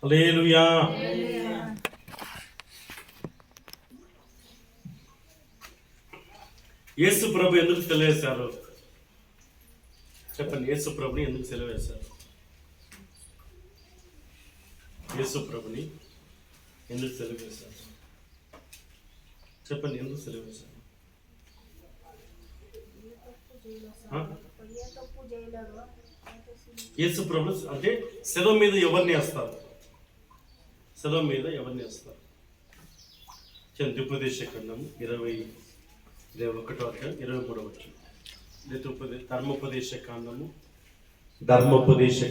హల్లెలూయా. యేసు ప్రభు ఎందుకు సెలవేశారు చెప్పండి? యేసు ప్రభుని ఎందుకు సెలవేశారు? యేసు ప్రభుని ఎందుకు సెలవేశారు చెప్పండి? ఎందుకు సెలవేశారు? యేసు ప్రభు అంటే సెలవు మీద ఎవరిని వేస్తారు? సెలవు మీద ఎవరిని వేస్తారు? ద్విపదేశ ఖండము 21వ అధ్యాయం 23వ వచనం. ధర్మోపదేశ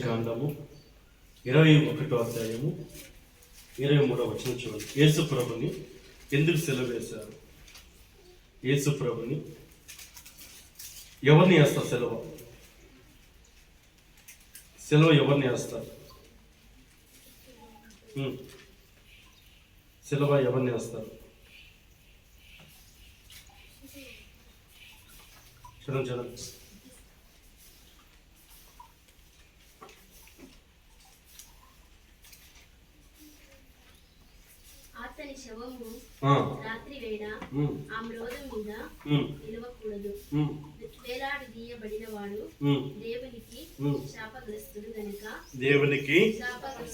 కాండము 21వ అధ్యాయము 23వ వచనం చూడండి. యేసు ప్రభుని ఎందుకు సెలవు వేశారు? యేసు ప్రభుని ఎవరిని వేస్తారు? సెలవు ఎవరిని వేస్తారు? సెలవు ఎవరిని వేస్తారు? చూడండి. అతని శవము రాత్రి వేళ ఆ మ్రోదం మీద నిలవకూడదు. వేలాడదీయబడిన వాడు దేవునికి శాపగ్రస్తుడు గనుక దేవునికి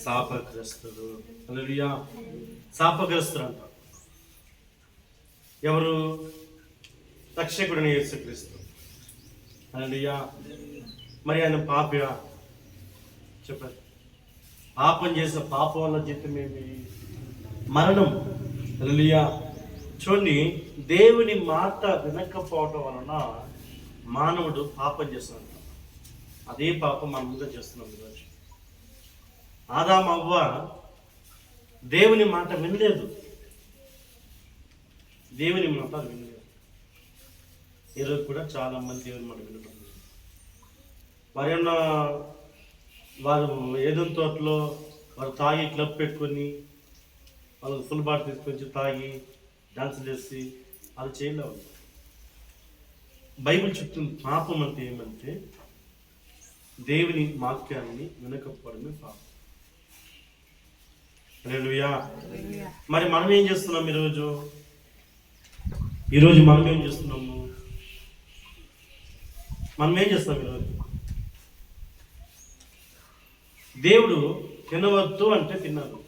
శాపగ్రస్తుడు. హల్లెలూయా. శాపగ్రస్తుడు అంట ఎవరు? రక్షకుడిని యేసుక్రీస్తు. హల్లెలూయా. మరి ఆయన పాపియా? చెప్పండి. పాపం చేసిన పాపం వల్ల జీతం ఏమి? మరణం. హల్లెలూయా. చూడండి, దేవుని మాట వినకపోవటం వలన మానవుడు పాపం చేస్తున్నాడు. అదే పాపం మనం ముందు చేస్తున్నాం ఈరోజు. ఆదాము అవ్వ దేవుని మాట వినలేదు. దేవుని మాట వినలేదు. ఈరోజు కూడా చాలా మంది దేవుని మాట వినలేదు. వారు ఏదో తోటలో వారు తాగి క్లబ్ పెట్టుకొని వాళ్ళు ఫుల్ బాట్ తీసుకొచ్చి తాగి డాన్స్ చేసి అది చేయలేవు. బైబిల్ చెప్తుంది పాపం అంటే ఏమంటే దేవుని వాక్యాన్ని వినకపోవడమే పాపం. హల్లెలూయా. మరి మనం ఏం చేస్తున్నాం ఈరోజు మనం ఏం చేస్తున్నాము? ఈరోజు దేవుడు తినవద్దు అంటే తిన్నారు.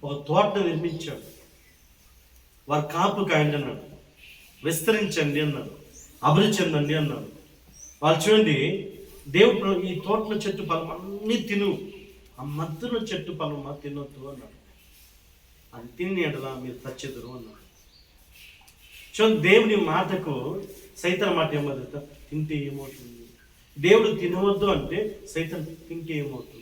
ఒక తోటను నిర్మించాడు. వారి కాపు కాయండి అన్నాడు, విస్తరించండి అన్నాడు, అభివృద్ధి చెందండి అన్నాడు. వాళ్ళు చూడండి, దేవుడు ఈ తోటల చెట్టు ఫలం అన్నీ తిను, ఆ మధ్యలో చెట్టు ఫలం తినొద్దు అన్నాడు. అది తిని ఎడలా మీరు చచ్చెదరు అన్నాడు. చూడండి, దేవుని మాటకు సైతాన్ మాట ఏమవుతుంది? తింటే ఏమవుతుంది? దేవుడు తినవద్దు అంటే సైతాన్ తింటే ఏమవుతుంది?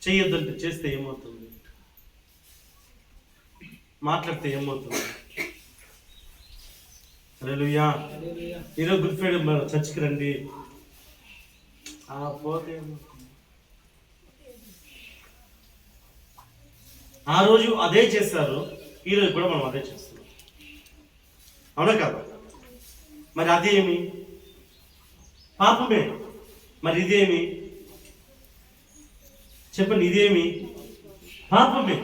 చేయొద్దంటే చేస్తే ఏమవుతుంది? మాట్లాడితే ఏమవుతుంది? హల్లెలూయా. ఈరోజు గుడ్ ఫ్రైడే చర్చికి రండి, పోతే ఆ రోజు అదే చేస్తారు, ఈరోజు కూడా మనం అదే చేస్తున్నాం. అవునా కాదు? మరి అదేమి? పాపమే. మరి ఇదేమి? చెప్పండి, ఇదేమి? పాపమే.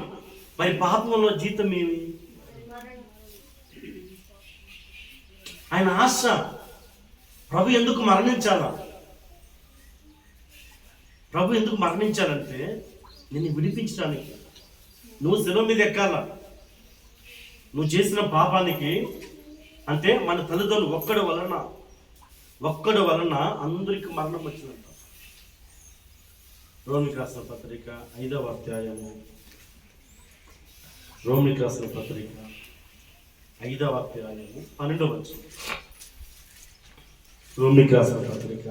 మరి పాపంలో జీతం ఏమి? ఆయన ఆశ ప్రభు ఎందుకు మరణించాలా? ప్రభు ఎందుకు మరణించాలంటే నిన్ను విడిపించడానికి. నువ్వు శిలువ మీద ఎక్కాలా. నువ్వు చేసిన పాపానికి అంటే మన తల్లిదండ్రులు ఒక్కడి వలన అందరికి మరణం వచ్చిందంట. రోమికి రాసిన పత్రిక 5వ అధ్యాయము 12వ వచనం. రోమికి రాసిన పత్రిక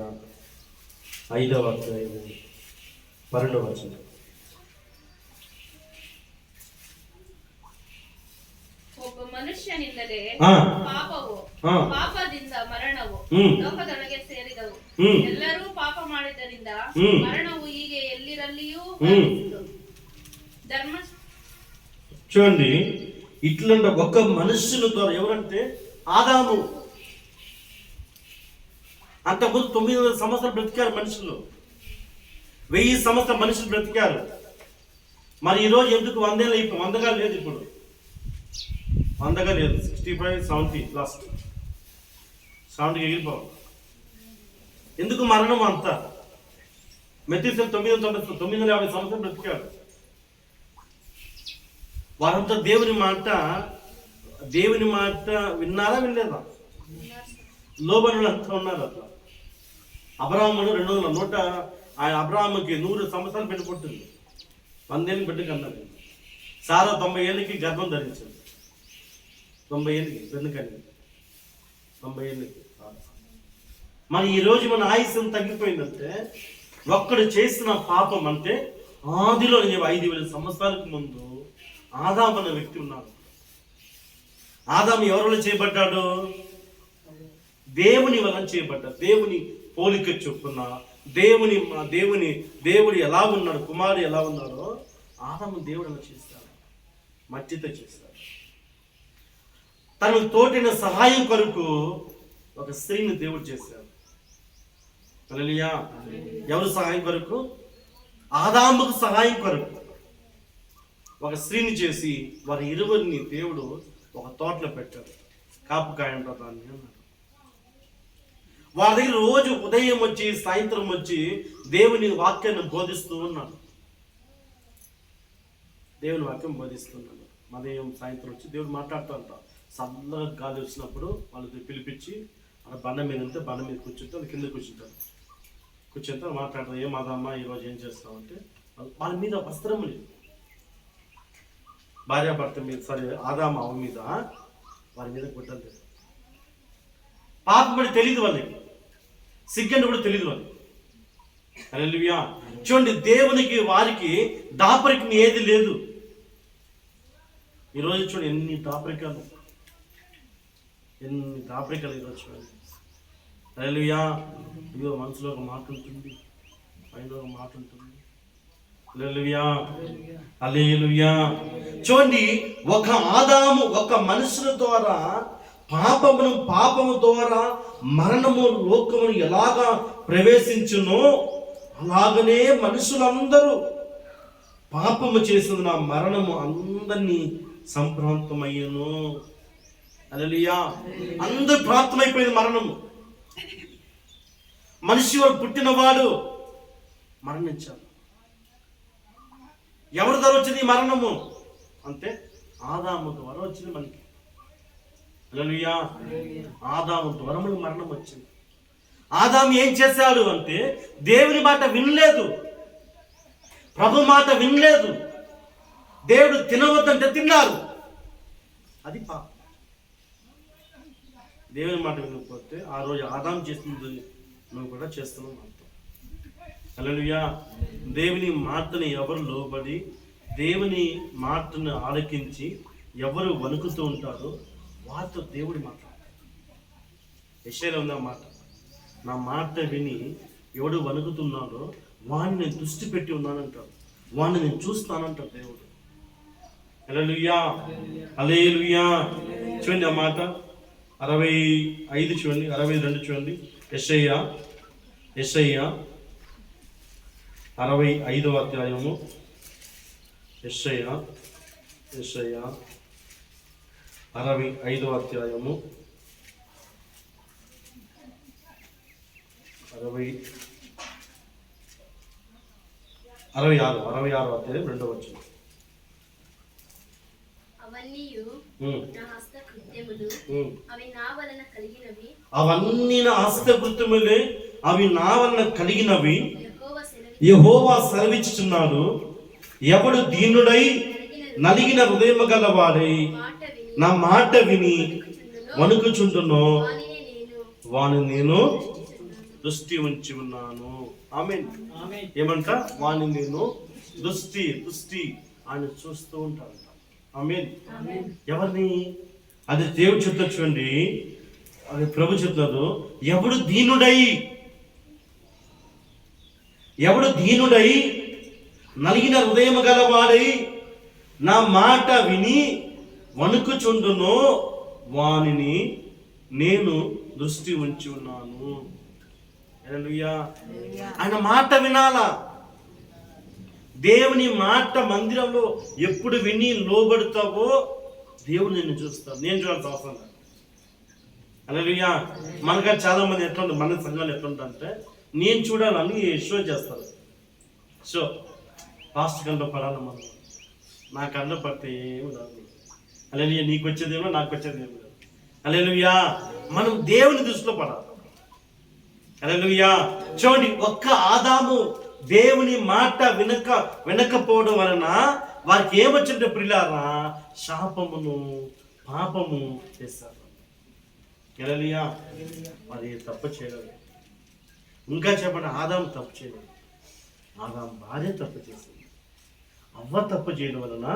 5వ అధ్యాయము 12వ వచనం. ಒಬ್ಬ ಮನುಷ್ಯನಿಲ್ಲದೆ ಪಾಪವು ಪಾಪದಿಂದ ಮರಣವು ಲೋಕದೊಳಗೆ ಸೇರಿದವು. ಎಲ್ಲರೂ ಪಾಪ ಮಾಡಿದ್ದರಿಂದ ಮರಣವು ಹೀಗೆ ಎಲ್ಲರಲ್ಲಿಯೂ ಧರ್ಮ. చూడండి, ఇట్లాంటి ఒక్క మనుష్యుల ద్వారా, ఎవరంటే ఆదాము. అంతకుముందు 900 సంవత్సరాలు బ్రతికారు మనుషులు, 1000 సంవత్సరాలు మనుషులు బ్రతికారు. మరి ఈరోజు ఎందుకు 100 ఏళ్ళు అయిపోయి 100గా లేదు, ఇప్పుడు 100గా లేదు, 65, 70 లాస్ట్ 70కి ఎగిరిపోవాలి. ఎందుకు మరణం అంతా? మెతీసెల్ 950 సంవత్సరాలు బ్రతికాడు. వారంతా దేవుని మాట విన్నారా వినలేదా? లోబనులు అంతా ఉన్నారు అట్లా. అబ్రాహాముడు 200 అబ్రాహాముకి 100 సంవత్సరాలు బిడ్డ పుట్టింది, 100 ఏళ్ళు బిడ్డకి అన్నది. సారా 90 ఏళ్ళకి గర్భం ధరించింది, 90 ఏళ్ళకి బిడ్డకని 90 ఏళ్ళకి. మరి ఈరోజు మన ఆయుష్యం తగ్గిపోయిందంటే ఒక్కడు చేసిన పాపం. అంటే ఆదిలో 5,000 సంవత్సరాలకు ముందు ఆదాము అనే వ్యక్తి ఉన్నాడు. ఆదాము ఎవరిలో చేయబడ్డాడు? దేవుని వలన చేయబడ్డాడు. దేవుని పోలిక చొప్పున దేవుడు ఎలా ఉన్నాడు, కుమారుడు ఎలా ఉన్నాడో ఆదాము దేవుడు అలా చేస్తాడు, మట్టితో చేస్తాడు. తనకు తోటిన సహాయం కొరకు ఒక స్త్రీని దేవుడు చేశాడు. హల్లెలూయా. ఎవరు సహాయం కొరకు? ఆదాముకు సహాయం కొరకు ఒక స్త్రీని చేసి వారి ఇరువురిని దేవుడు ఒక తోటలో పెట్టాడు. కాపు కాయం దాన్ని అన్నాడు. వారి దగ్గర రోజు ఉదయం వచ్చి సాయంత్రం వచ్చి దేవుని వాక్యాన్ని బోధిస్తూ ఉన్నాడు. దేవుని వాక్యం బోధిస్తున్నాడు. ఉదయం సాయంత్రం వచ్చి దేవుడు మాట్లాడుతూ ఉంటాడు. చల్లగా గాలి వచ్చినప్పుడు వాళ్ళని పిలిపించి అలా బండ మీద ఉంటే బండ మీద కూర్చుంటే వాళ్ళు కింద కూర్చుంటారు. కూర్చుంటే మాట్లాడతారు, ఏం మాదమ్మా ఈరోజు ఏం చేస్తామంటే వాళ్ళ మీద వస్త్రం లేదు. భార్యాభర్త మీద, సరే ఆదాము అవ మీద, వారి మీద గుడ్డలు. పాపం కూడా తెలియదు వాళ్ళకి, సిగ్గని కూడా తెలియదు వాళ్ళకి. హల్లెలూయా. చూడండి, దేవునికి వారికి దాపరికం ఏది లేదు. ఈరోజు చూడండి ఎన్ని దాపరికాలు ఈరోజు చూడండి. హల్లెలూయా. ఇదిగో మనసులో ఒక మాట ఉంటుంది, పైన ఒక మాట ఉంటుంది. హల్లెలూయా, హల్లెలూయా. చూడండి, ఒక ఆదాము ఒక మనుషుల ద్వారా పాపము ద్వారా మరణము లోకమును ఎలాగా ప్రవేశించునో అలాగనే మనుషులందరూ పాపము చేసిన మరణము అందరినీ సంప్రాంతమయ్యను. హల్లెలూయా. అందరూ ప్రాప్తమైపోయింది మరణము. మనిషి పుట్టినవాడు మరణించాడు. ఎవరి ద్వారా వచ్చింది ఈ మరణము అంటే ఆదాము ద్వారా వచ్చింది మనకి. హల్లెలూయా. ఆదాము ద్వారా మనకి మరణం వచ్చింది. ఆదాము ఏం చేశాడు అంటే దేవుని మాట వినలేదు, ప్రభు మాట వినలేదు. దేవుడు తినవద్దంటే తిన్నారు, అది పాపం. దేవుని మాట వినకపోతే ఆ రోజు ఆదాము చేస్తుంది నువ్వు కూడా చేస్తున్నావు అంటాం. హల్లెలూయా. దేవుని మాటని ఎవరు లోబడి దేవుని మాటను ఆలకించి ఎవరు వణుకుతూ ఉంటారో వారితో దేవుడి మాట్లాడతాడు. యెషయాలో ఉన్న మాట, నా మాట విని ఎవడు వణుకుతున్నాడో వాడిని నేను దృష్టి పెట్టి ఉన్నానంటాడు, వాడిని నేను చూస్తానంటాడు దేవుడు. హల్లెలూయా, హల్లెలూయా. చూడండి ఆ మాట 65 చూడండి, 62 చూడండి. యెషయా 65వ అధ్యాయము. యెషయా 65వ అధ్యాయము 66వ అధ్యాయం 2వ వచనం. అవన్నీ నా హస్తకృత్యములే, అవి నా వలన కలిగినవి యెహోవా సెలవిచ్చుచున్నాడు. ఎవడు దీనుడై నలిగిన హృదయము గలవాడై నా మాట విని వణుకుచుండునో వాని నేను దృష్టి ఉంచి ఉన్నాను. ఆమేన్. ఏమంట? వాని నేను దృష్టి ఆయన చూస్తూ ఉంటాడంట. ఆమేన్. ఎవరిని? అది దేవుడు చెప్తాడు చూడండి, అది ప్రభు చెప్తాడు. ఎవడు దీనుడై నలిగిన హృదయము గలవాడై నా మాట విని వణుకుచుండునో వానిని నేను దృష్టి ఉంచి ఉన్నాను. హల్లెలూయా. ఆయన మాట వినాలా. దేవుని మాట మందిరంలో ఎప్పుడు విని లోబడతావో దేవుడు నిన్ను చూస్తాడు. నేను చూడాల్సిన అవసరం లేదు. హల్లెలూయా. మనగా చాలా మంది ఎట్లా ఉంటుంది, మన సంఘాలు ఎట్లుంటారంటే నేను చూడాలని షో చేస్తారు. షో ఫాస్ట్ కంట్లో పడాలి మనం. నా కంట్లో పడితే ఏమి రాదు. హల్లెలూయా. నీకు వచ్చేదేమో నాకు వచ్చేదేమో లేదు. హల్లెలూయా. మనం దేవుని దృష్టిలో పడాలి. హల్లెలూయా. చూడండి, ఒక్క ఆదాము దేవుని మాట వినకపోవడం వలన వారికి ఏమొచ్చిందో ప్రియులారా, శాపమును పాపము చేస్తారు. హల్లెలూయా. అది తప్పు చేయలేదు. ఇంకా చెప్పండి, ఆదాము తప్పు చేయలేదు. ఆదాము భార్య తప్పు చేసింది. అవ్వ తప్పు చేయడం వలన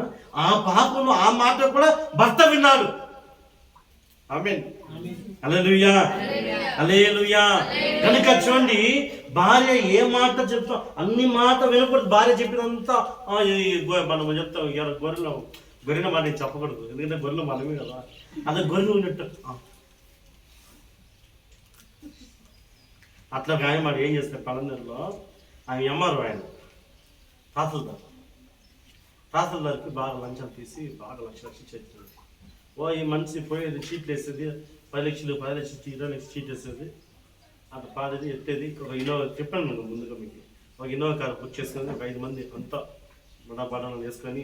ఆ పాపము, ఆ మాట కూడా భర్త విన్నాడు. ఆమేన్. హల్లెలూయా. హల్లెలూయా. కనుక చూడండి, భార్య ఏ మాట చెప్తా అన్ని మాట వినకూడదు. భార్య చెప్పినంత మనం చెప్తాం. గొర్రెల మాట చెప్పకూడదు, ఎందుకంటే గొర్రెలు మనమే కదా. అదే గొర్రెలు ఉన్నట్టు అట్లా ఆయన మాట ఏం చేస్తారు పలందరిలో, ఆయన ఎమ్మారు ఆయన తహసీల్దార్కి బాగా లంచం తీసి బాగా లక్షలు చేస్తున్నాడు. ఈ మనిషి పోయేది చీట్లు వేసేది, 10 లక్షలు 20 లక్షలు చీట్ వేసేది, అట్లా పాడేది ఎత్తేది. ఒక ఇన్నోవా చెప్పాను నేను ముందుగా మీకు, ఒక ఇన్నోవా కారు బుక్ చేసుకొని ఒక 5 మంది అంతా బడాబాడాలను వేసుకొని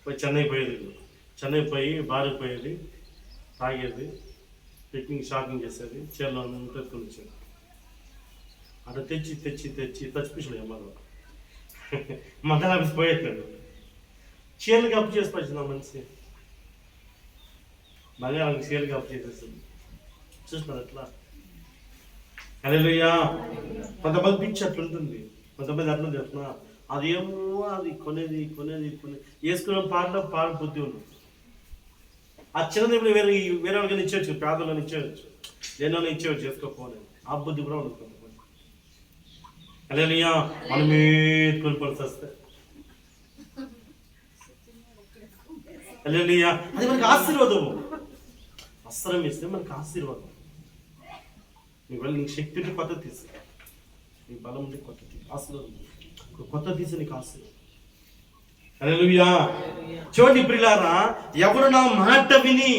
పోయి చెన్నై పోయేది. చెన్నై పోయి బారుకు పోయేది, తాగేది, పిక్నిక్ షాపింగ్ చేసేది, చీరలో ఎత్తుకొని వచ్చేది. అట్లా తెచ్చి చచ్చిపించలేదు అమ్మారు. మండల ఆఫీస్ పోయేట్లేదు, చీరలు కప్పు చేసి వచ్చింది ఆ మనిషి. బంగారానికి చీరలు కప్పు చేసేస్తుంది. చూస్తున్నారు అట్లా. హల్లెలూయా. కొంతమంది పిచ్చి అట్లుంటుంది, కొంతమంది అట్లా చెప్తున్నా అదేమో అది కొనేది వేసుకున్న పాడ బుద్ధి ఉంది. ఆ చిన్నది వేరే వాళ్ళకి ఇచ్చేవచ్చు, పేదలను ఇచ్చేయచ్చు, దేనిలో ఇచ్చేవచ్చు, చేసుకోకపోలేదు. ఆ బుద్ధి కూడా ఉంటుంది. హల్లెలూయా. మనమే కోల్పోవాల్సి వస్తే హల్లెలూయా. అది మనకు ఆశీర్వాదము. వస్త్రం ఇస్తే మనకు ఆశీర్వాదం. నీకు శక్తి ఉంటే కొత్త తీసు, నీకు బలం ఉంటే కొత్త ఆశీర్వాదం, కొత్త తీసి నీకు ఆశీర్వాదం. హల్లెలూయా. చూడండి ప్రియులారా, ఎవరు నా మాట విని,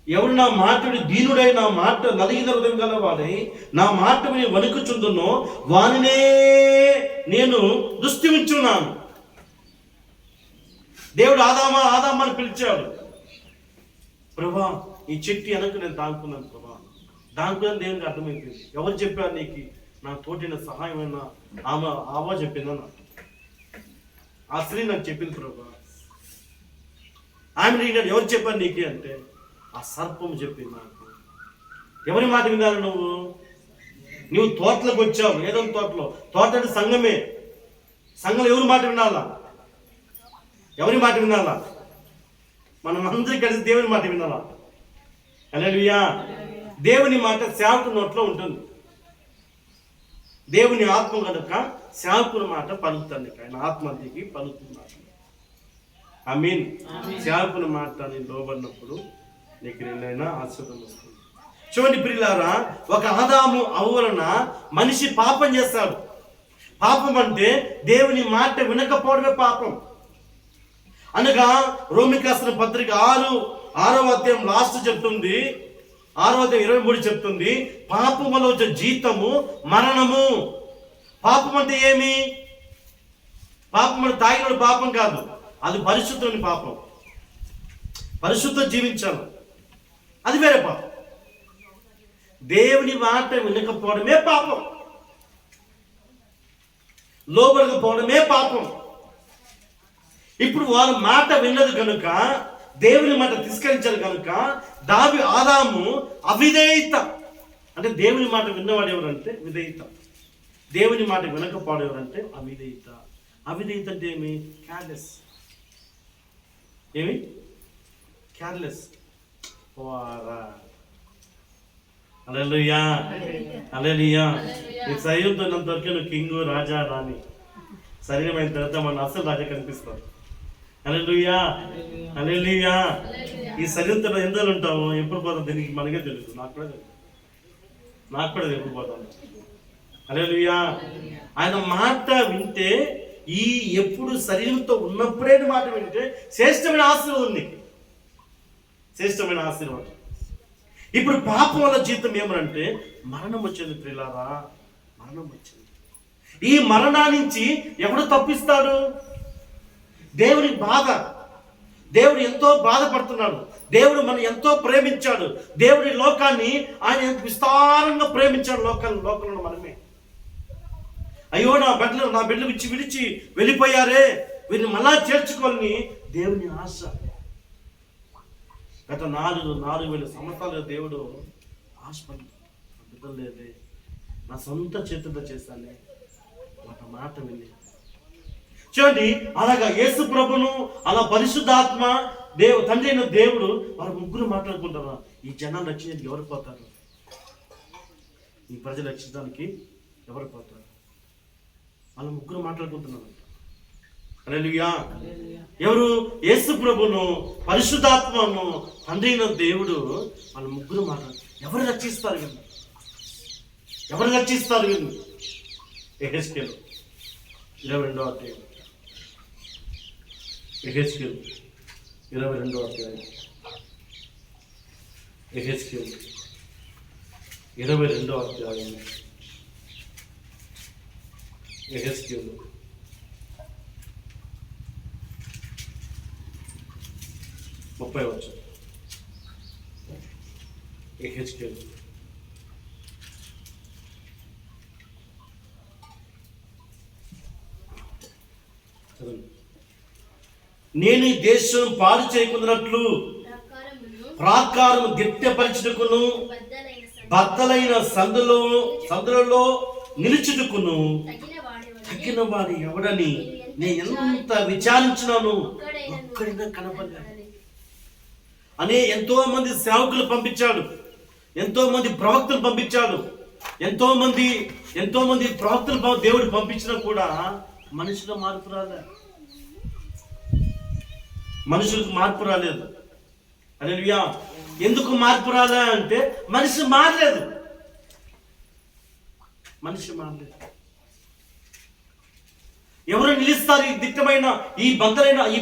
ఎవరు నా మాటడి దీనుడై నా మాట నలిగిన హృదయం గలవాడై నా మాట విని వణుకుచుందునో వానినే నేను దృష్టించున్నాను. దేవుడు ఆదామని పిలిచాడు. ప్రభా, ఈ చెట్టు వెనక నేను దాక్కున్నాను ప్రభా. దాక్కున్నాను దేవునికి అర్థమైపోయింది. ఎవరు చెప్పారు నీకు? నా తోటిన సహాయమైన ఆవా చెప్పిందన్న, ఆ స్త్రీ నాకు చెప్పింది ప్రభా. ఆమె అడిగినాడు, ఎవరు చెప్పారు నీకు అంటే ఆ సర్పం చెప్పింది నాకు. ఎవరి మాట వినాలి? నువ్వు తోటలోకి వచ్చావు. ఏదో తోట అంటే సంఘమే. సంఘంలో ఎవరి మాట వినాలా? ఎవరి మాట వినాలా? మనం అందరం కలిసి దేవుని మాట వినాలా? హల్లెలూయా. దేవుని మాట సేవకుని నోట్లో ఉంటుంది. దేవుని ఆత్మ కనుక సేవకుని మాట పలుకుతాను. ఆయన ఆత్మకి పలుకుతున్నారు. ఆమేన్. సేవకుని మాట నేను లోబడినప్పుడు నీకు నేనైనా ఆశీర్వాదం వస్తుంది. చూడండి ప్రియులారా, ఒక ఆదాము అవ్వలన మనిషి పాపం చేస్తాడు. పాపం అంటే దేవుని మాట వినకపోవడమే పాపం. అనగా రోమిలికి రాసిన పత్రిక 6వ అధ్యాయం లాస్ట్ చెప్తుంది, 6వ అధ్యాయం 23 చెప్తుంది, పాపం వల్ల వచ్చే జీతము మరణము. పాపం అంటే ఏమి? పాపం అంటే తాగిన పాపం కాదు, అది పరిశుద్ధమైన పాపం. పరిశుద్ధ జీవించాలి, అది వేరే పాపం. దేవుని మాట వినకపోవడమే పాపం, లోబడకపోవడమే పాపం. ఇప్పుడు వారు మాట విన్నది కనుక, దేవుని మాట తిరస్కరించారు కనుక ఆదాము అవిధేయత. అంటే దేవుని మాట విన్నవాడు ఎవరంటే విధేయత, దేవుని మాట వినకపోవడం ఎవరంటే అవిధేయత. అవిధేయత అంటే ఏమి? కేర్లెస్. ఏమి? కేర్లెస్. హల్లెలూయా. హల్లెలూయా. నీకు శరీరంతో ఉన్నంత వరకు నువ్వు కింగు, రాజా, రాణి. శరీరం అయిన తర్వాత మన అసలు రాజా కనిపిస్తారు. హల్లెలూయా, హల్లెలూయా. ఈ శరీరంతో ఎందులో ఉంటాము, ఎప్పుడు పోతాం దీనికి మనకే తెలుసు. నాకు కూడా తెలియదు ఎప్పుడు పోతాం. హల్లెలూయా. ఆయన మాట వింటే, ఈ ఎప్పుడు శరీరంతో ఉన్నప్పుడే మాట వింటే శ్రేష్టమైన ఆశీర్వాదం ఉంది, శ్రేష్టమైన ఆశీర్వాదం. ఇప్పుడు పాపం వల్ల జీవితం ఏమనంటే మరణం వచ్చింది ప్రియులారా, మరణం వచ్చింది. ఈ మరణాన్నించి ఎవడు తప్పిస్తాడు? దేవుని బాధ. దేవుడు ఎంతో బాధపడుతున్నాడు. దేవుడు మనం ఎంతో ప్రేమించాడు. దేవుడి లోకాన్ని ఆయన విస్తారంగా ప్రేమించాడు. లోకంలో మనమే. అయ్యో నా బిడ్డలు విడిచి వెళ్ళిపోయారే, వీరిని మళ్ళా చేర్చుకోవాలని దేవుని ఆశ. గత 4,000 సంవత్సరాలుగా దేవుడు ఆశపడి, బిడ్డలు లేదే, నా సొంత చేతులతో చేస్తానే, ఒక మాట విని. చూడండి, అలాగా యేసు ప్రభును, అలా పరిశుద్ధాత్మ, తండ్రి అయిన దేవుడు, వారు ముగ్గురు మాట్లాడుకుంటారా, ఈ జనాన్ని రక్షించడానికి ఎవరు పోతారు? ఈ ప్రజలు రక్షించడానికి ఎవరు పోతారు? వాళ్ళ ముగ్గురు మాట్లాడుకుంటున్నారు. హల్లెలూయా. ఎవరు? యేసు ప్రభును, పరిశుద్ధాత్మను, తండ్రి అయిన దేవుడు, వాళ్ళ ముగ్గురు మాట్లాడుతారు. ఎవరు రక్షిస్తారు వీళ్ళు? ఎవరు రక్షిస్తారు వీళ్ళు? యెహెజ్కేలు 22వ అధ్యాయం. యెహెజ్కేలు 22వ అధ్యాయం. యెహెజ్కేలు 22వ అధ్యాయం. యెహెజ్కేలు 30వ వచనం. యెహెజ్కేలు నేను ఈ దేశం పాడు చేయకున్నట్లు ప్రాకారము దిట్టపరచుటకును బద్దలైన సందులలో నిలుచుటకును తగిన వాడు ఎవడని నేను ఎంత విచారించినాను, ఒక్కడిగా కనపడలేదు. అనే ఎంతో మంది సేవకులు పంపించాడు, ఎంతో మంది ప్రవక్తలు పంపించాడు, ఎంతో మంది ప్రవక్తలు దేవుడు పంపించినా కూడా మనుషులకు మార్పు రాలేదు. హల్లెలూయా. ఎందుకు మార్పు రాలే అంటే మనిషి మారలేదు. ఎవరు నిలుస్తారు ఈ దిట్టమైన ఈ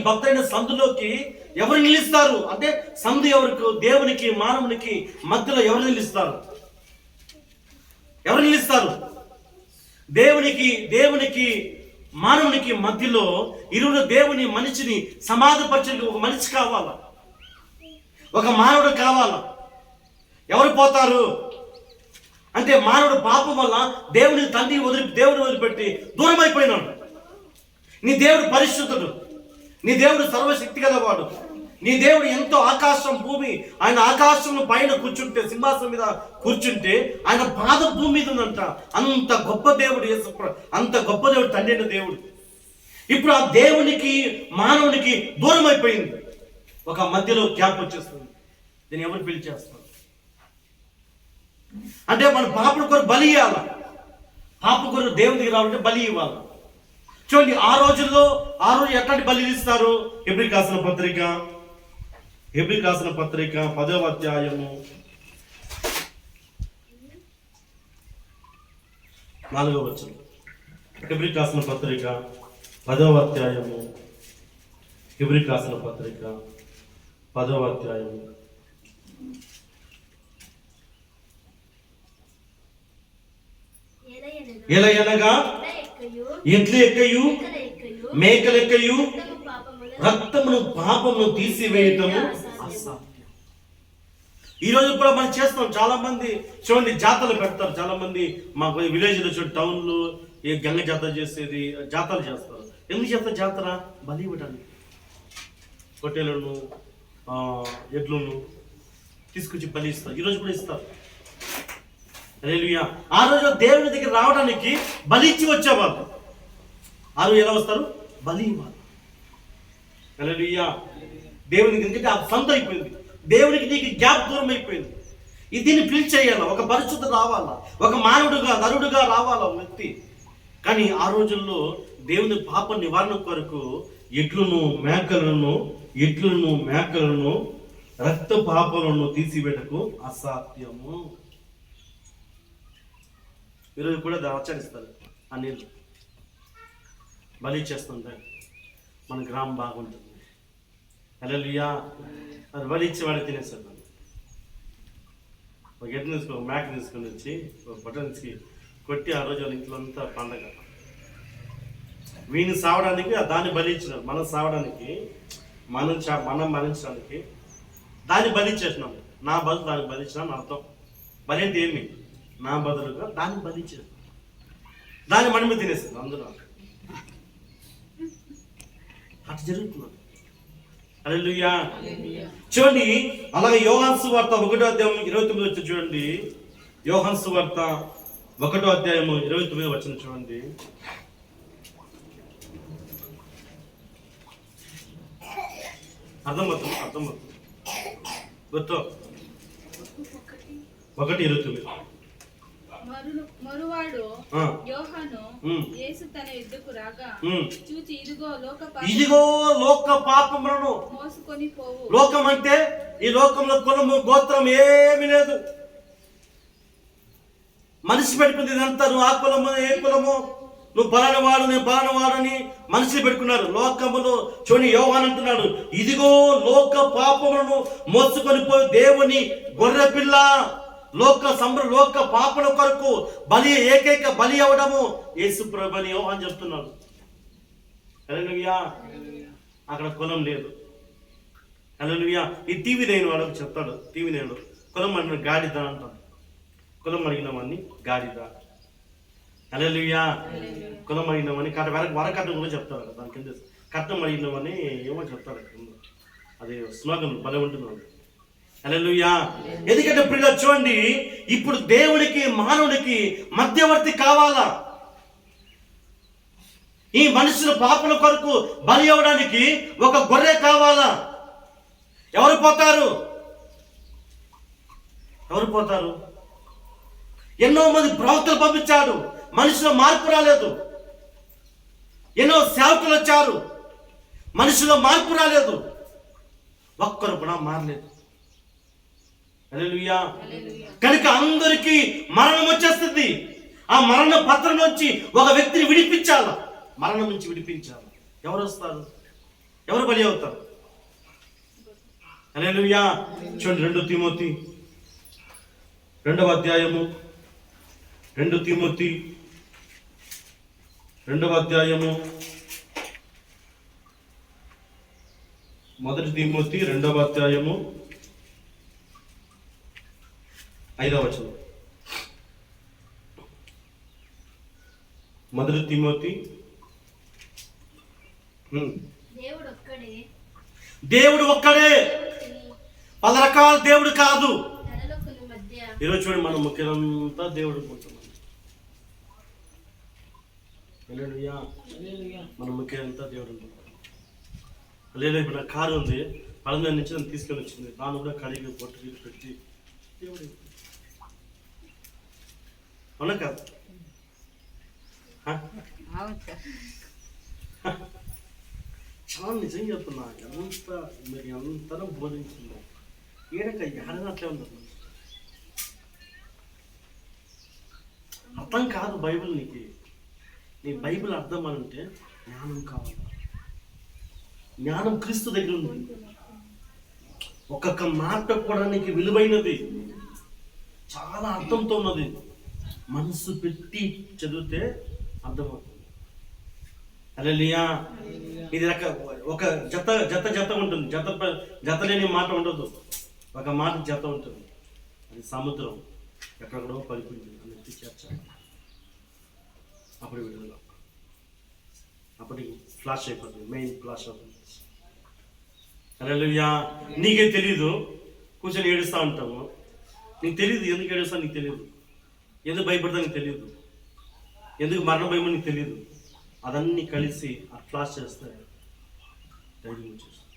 భక్తైన సందులోకి? ఎవరు నిలుస్తారు అంటే సందు ఎవరికి? దేవునికి మానవునికి మధ్యలో ఎవరు నిలుస్తారు? దేవునికి మానవునికి మధ్యలో ఇరువురు దేవుని మనిషిని సమాధపరచడానికి ఒక మనిషి కావాలా, ఒక మానవుడు కావాలా. ఎవరు పోతారు అంటే మానవుడు పాపం వల్ల దేవుని వదిలిపెట్టి దూరం అయిపోయినాడు. నీ దేవుడు పరిశుద్ధుడు, నీ దేవుడు సర్వశక్తి గలవాడు, నీ దేవుడు ఎంతో ఆకాశం భూమి, ఆయన ఆకాశం పైన కూర్చుంటే, సింహాసనం మీద కూర్చుంటే ఆయన పాదం భూమి మీద ఉందంట. అంత గొప్ప దేవుడు అంత గొప్ప దేవుడు తండ్రి అయిన దేవుడు. ఇప్పుడు ఆ దేవునికి మానవునికి దూరం అయిపోయింది. ఒక మధ్యలో గ్యాప్ వచ్చేస్తుంది. దీన్ని ఎవరు పిలిచేస్తారు అంటే మన పాపల కొరకు బలి ఇవ్వాలి. పాప కొరకు దేవునికి రావాలంటే బలి ఇవ్వాలి. చూడండి, ఆ రోజు ఎట్లాంటి బలి ఇస్తారు? హెబ్రీయులకు రాసిన పత్రిక 10వ అధ్యాయము 4వ వచనం. హెబ్రీయులకు రాసిన పత్రిక 10వ అధ్యాయము 10వ అధ్యాయము ఎలయనగా ఎడ్ల ఎక్కయు మేకల ఎక్కయు రక్తమును పాపమును తీసివేయటము అసాధ్యం. ఈరోజు కూడా మనం చేస్తాం. చాలా మంది చూడండి జాతరలు పెడతారు. చాలా మంది మా విలేజ్లో చూడండి, టౌన్లో ఏ గంగ జాతర చేసేది, జాతరలు చేస్తారు. ఎందుకు చేస్తారు జాతర? బలి ఇవ్వడానికి. పొట్టేలను ఎడ్లను తీసుకొచ్చి బలి ఇస్తారు. ఈరోజు కూడా ఇస్తారు. హల్లెలూయా. ఆ రోజు దేవుని దగ్గర రావడానికి బలి ఇచ్చి వచ్చేవాళ్ళు. ఆ రోజు ఎలా వస్తారు? బలి ఇవ్వాలి. హల్లెలూయా. దేవునికి ఎందుకంటే ఆ సంత అయిపోయింది. దేవునికి నీకు గ్యాప్ దూరం అయిపోయింది. దీన్ని పిలిచేయాలా, ఒక పరిశుద్ధ రావాలా, ఒక మానవుడుగా నరుడుగా రావాలా వ్యక్తి. కానీ ఆ రోజుల్లో దేవుని పాప నివారణ కొరకు ఎట్లును మేకలను రక్త పాపలను తీసివేటకు అసాధ్యము. ఈరోజు కూడా ఆచరిస్తారు. ఆ నీళ్ళు బలి చేస్తుంటే మన గ్రామం బాగుంటుంది. హల్లెలూయా. అది బలి ఇచ్చేవాడు తినేస్తాడు. ఒక ఎట్టు మేక తీసుకొని వచ్చి ఒక బటన్స్కి కొట్టి ఆ రోజు వాళ్ళ ఇంట్లో అంతా పండగ. వీని సావడానికి దాన్ని బలి ఇచ్చినారు. మనం సావడానికి మనం మరణించడానికి దాన్ని బలి చేసినాం. నా బదులు దానికి బలి ఇచ్చినాను అర్థం. బలి అంటే ఏమి? నా బదులుగా దాన్ని బలి చేసినాం. దాన్ని మనమే తినేస్తాం అందరూ. అట్లా జరుగుతున్నారు. హల్లెలూయా. చూడండి, అలాగే యోహాను సువార్త 1వ అధ్యాయం 29 వచ్చి చూడండి. యోహాను సువార్త 1వ అధ్యాయం 29 వచ్చిన చూడండి. అర్థమవుతుంది గుర్తు 1:29. మరువాడు యోహాను యేసు తన యుద్ధకు రాగా చూచి ఇదిగో లోక పాపములను మోసుకొని పోవు. లోకం అంటే ఈ లోకంలో కులము గోత్రం ఏమీ లేదు. మనిషి పెట్టుకుంది ఇదంతా. నువ్వు ఆ కులము ఏ కులము, నువ్వు పలానా వాడు నేను పలానా వాడని మనిషి పెట్టుకున్నారు. లోకములో చూని యోహాను అంటున్నాడు, ఇదిగో లోక పాపములను మోసుకొని పోయి దేవుని గొర్రె పిల్ల లోక పాపల కొరకు ఏకైక బలి అవడము యేసు ప్రభువు అని యోహాను చెప్తున్నాడు. హల్లెలూయా. అక్కడ కులం లేదు. హల్లెలూయా. ఈ టీవీ నేను వాడు చెప్తాడు. టీవీ నేను కులం అడిగిన గాడిద అంటాడు. కులం అడిగినామని గాడిద. హల్లెలూయా. కులం అడిగినామని వరకట్నం కూడా చెప్తాడు. దాని కింద కట్నం అడిగినామని ఏమో చెప్తాడు. అది స్లోగన్ భలే ఉంటుంది. హల్లెలూయా. ఎందుకంటే ప్రియులు చూడండి, ఇప్పుడు దేవుడికి మానవుడికి మధ్యవర్తి కావాలా? ఈ మనుషుల పాపల కొరకు బలి అవ్వడానికి ఒక గొర్రె కావాలా? ఎవరు పోతారు? ఎన్నో మంది ప్రవక్తలు పంపించాడు, మనుషులో మార్పు రాలేదు. ఎన్నో సేవకులు వచ్చారు, మనుషులో మార్పు రాలేదు. ఒక్కరు కూడా మారలేదు. హల్లెలూయా. కనుక అందరికీ మరణం వచ్చేస్తుంది. ఆ మరణ పత్రం నుంచి ఒక వ్యక్తిని విడిపించాలి. మరణం నుంచి విడిపించాలి. ఎవరు వస్తారు? ఎవరు బలి అవుతారు? హల్లెలూయా. చూడండి 2 తిమోతి 2వ అధ్యాయము 2 తిమోతి 2వ అధ్యాయము 1 తిమోతి 2వ అధ్యాయము 5వ వచనం. 1 తిమోతి దేవుడు ఒక్కడే. 10 రకాల దేవుడు కాదు. ఈరోజు చూడండి, మన ముఖ్యంతా దేవుడు కొంతమంది. హల్లెలూయా. మన ముఖ్యంతా దేవుడు ఉంటుంది. లేదు, ఇప్పుడు నా కారు ఉంది, 10 నుంచి నన్ను తీసుకొని వచ్చింది. దాన్ని కూడా కడిగి బొట్టు పెట్టి దేవుడు అవునా కాదు? చాలా నిజం చెప్తున్నా. మీరు ఎంతనో బోధించిందో ఏడక ఎడన అట్లే ఉండదు. అర్థం కాదు బైబిల్. నీ బైబిల్ అర్థం అంటే జ్ఞానం కావాలి. జ్ఞానం క్రీస్తు దగ్గర ఉంది. ఒక్కొక్క మాట కూడా నీకు విలువైనది, చాలా అర్థంతో ఉన్నది. మనసు పెట్టి చదివితే అర్థమవుతుంది. హల్లెలూయా. ఇది ఒక జత ఉంటుంది. జత లేని మాట ఉండదు. ఒక మాట జత ఉంటుంది. అది సముద్రం ఎక్కడెక్కడో పడిపోయింది అని చేర్చాలి. అప్పుడు విడుదల, అప్పటికి ఫ్లాష్ అయిపోతుంది, మెయిన్ ఫ్లాష్ అవుతుంది. హల్లెలూయా. నీకే తెలీదు, కూర్చొని ఏడుస్తూ ఉంటాము. నీకు తెలియదు ఎందుకు ఏడుస్తా, నీకు తెలియదు. ఎందుకు భయపడతా నీకు తెలియదు. ఎందుకు మరణ భయం నీకు తెలియదు. అదన్నీ కలిసి ఆ ఫ్లాష్ చేస్తే ధైర్యం వచ్చేస్తుంది.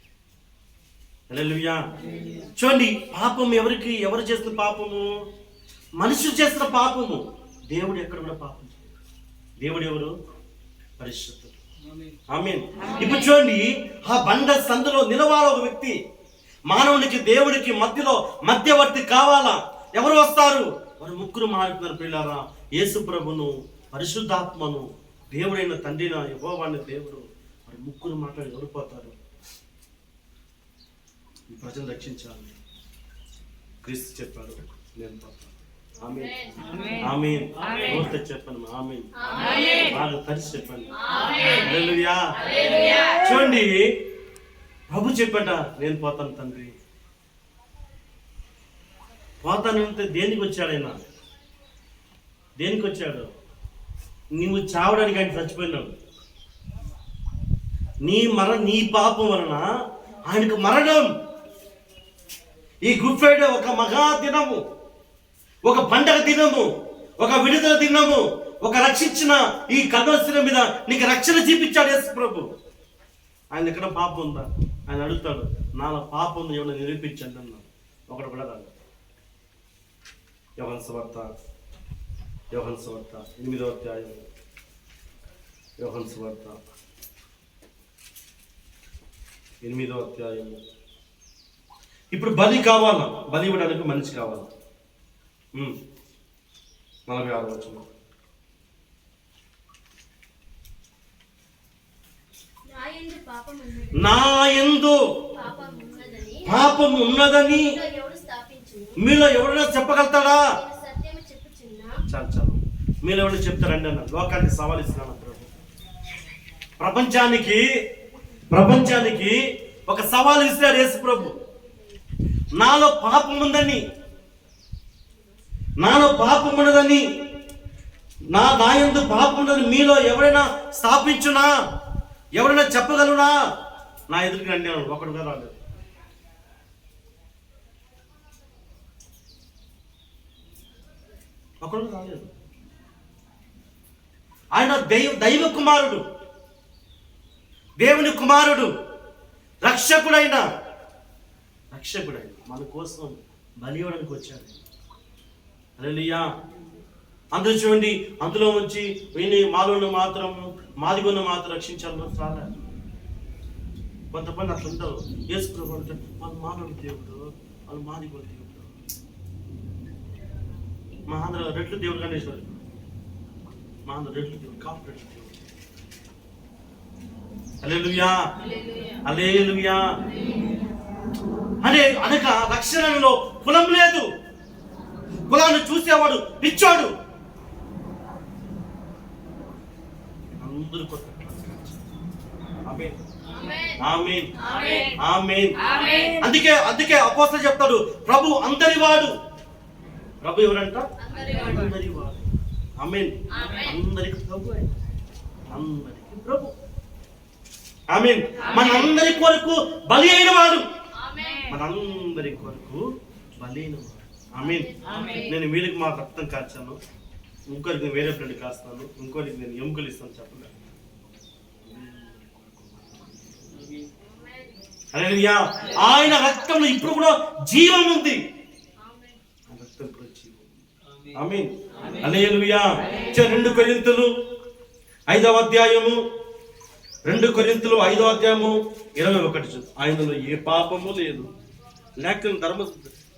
హల్లెలూయా. చూడండి, పాపం ఎవరు చేస్తున్న పాపము? మనుషులు చేస్తున్న పాపము. దేవుడు ఎక్కడ కూడా పాపం చేయడు. దేవుడు ఎవరు? పరిశుద్ధుడు. ఆమేన్. ఇప్పుడు చూడండి, ఆ బండ సందులో నిలవాల ఒక వ్యక్తి. మానవునికి దేవుడికి మధ్యలో మధ్యవర్తి కావాలా? ఎవరు వస్తారు? వారు ముగ్గురు మారుతున్నారు పిల్లారా. యేసు ప్రభును, పరిశుద్ధాత్మను, దేవుడైన తండ్రిన యెహోవాని దేవుడు, వారు ముగ్గురు మాట్లాడి ఎవరిపోతారు? ఈ ప్రజలు రక్షించాలి. క్రీస్తు చెప్పాడు, నేను పోతాను. ఆమేన్. ఆమేన్. నోటితో చెప్పండి ఆమేన్. బాగా కలిసి చెప్పండి హల్లెలూయా. చూడండి, ప్రభు చెప్పాట, నేను పోతాను తండ్రి. పోతానంటే దేనికి వచ్చాడు ఆయన? దేనికి వచ్చాడు? నువ్వు చావడానికి ఆయన చచ్చిపోయినాడు. నీ పాపం వలన ఆయనకు మరణం. ఈ గుడ్ ఫ్రైడే ఒక మహా దినము, ఒక పండగ దినము, ఒక విడుదల దినము, ఒక రక్షించిన ఈ కన్వశిల మీద నీకు రక్షణ చూపించాడు యేసు ప్రభు. ఆయన ఎక్కడ పాపం ఉందా? ఆయన అడుగుతాడు, నాలో పాపం ఏమైనా నిరూపించండి అన్నాడు. ఒకటి కూడా రాదు. యోహాను సువార్త 8వ అధ్యాయం. యోహాను సువార్త 8వ అధ్యాయం. ఇప్పుడు బలి కావాలా? బలి ఇవ్వడానికి మనిషి కావాలా? 46వ వచనం. నా యందు పాపం ఉన్నదని మీలో ఎవరైనా చెప్పగలుగుతాడా? చాలు మీలో ఎవరైనా చెప్తారండి అన్న. లోకానికి సవాల్ ఇస్తున్నాను ప్రభు. ప్రపంచానికి ఒక సవాల్ ఇస్తాడు యేసు ప్రభు. నాలో పాపం ఉన్నదని నా యందు పాపం ఉన్నదని మీలో ఎవరైనా స్థాపించునా? ఎవరైనా చెప్పగలనా? నా ఎదురుకి రండి అన్నాడు. ఒకడుగా రాలేదు. ఒకడు రాలేదు. ఆయన దైవ కుమారుడు, దేవుని కుమారుడు, రక్షకుడైన మన కోసం బలి ఇవ్వడానికి వచ్చాడు. హల్లెలూయా. అందరూ చూడండి, అందులో వచ్చి మాలోను మాత్రం మాదిగొన్న మాత్రం రక్షించాలని చాలా కొంతమంది అట్లా ఉంటారు. యేసు ప్రభు అంటే వాళ్ళు మానవుడి దేవుడు, వాళ్ళు మాదిగొన్న దేవుడు. మా ఆంధ్ర రెట్లు దేవుడు గణేశ్వరు, మా ఆంధ్ర రెట్లు దేవుడు, కాపు రెట్లు దేవుడు. హల్లెలూయా, హల్లెలూయా. అనగా రక్షణలో కులం లేదు. కులాన్ని చూసేవాడు పిచ్చోడు. అందరూ అందుకే అపోస్తలుడు చెప్తాడు, ప్రభు అందరి వాడు. ప్రభు ఎవరంట? అందరి వాడు. ఆమేన్. అందరికి ప్రభు, అందరికి ప్రభు. ఆమేన్. మనందరి కొరకు బలి అయిన వాడు, మనందరి కొరకు బలైన వాడు. ఆమేన్. నేను వీరికి మా రక్తం కార్చాను, ఇంకోరికి వేరే బ్లడ్ కాస్తాను, ఇంకోరికి నేను ఎముకలు ఇస్తాను చెప్పలేదు. హల్లెలూయా. ఆయన రక్తంలో ఇప్పుడు కూడా జీవం ఉంది. రక్తం కూడా జీవం. ఆమేన్. హల్లెలూయా. 2 కొరింథీయులు 5వ అధ్యాయము 21 ఆయనలో ఏ పాపము లేదు. లేఖన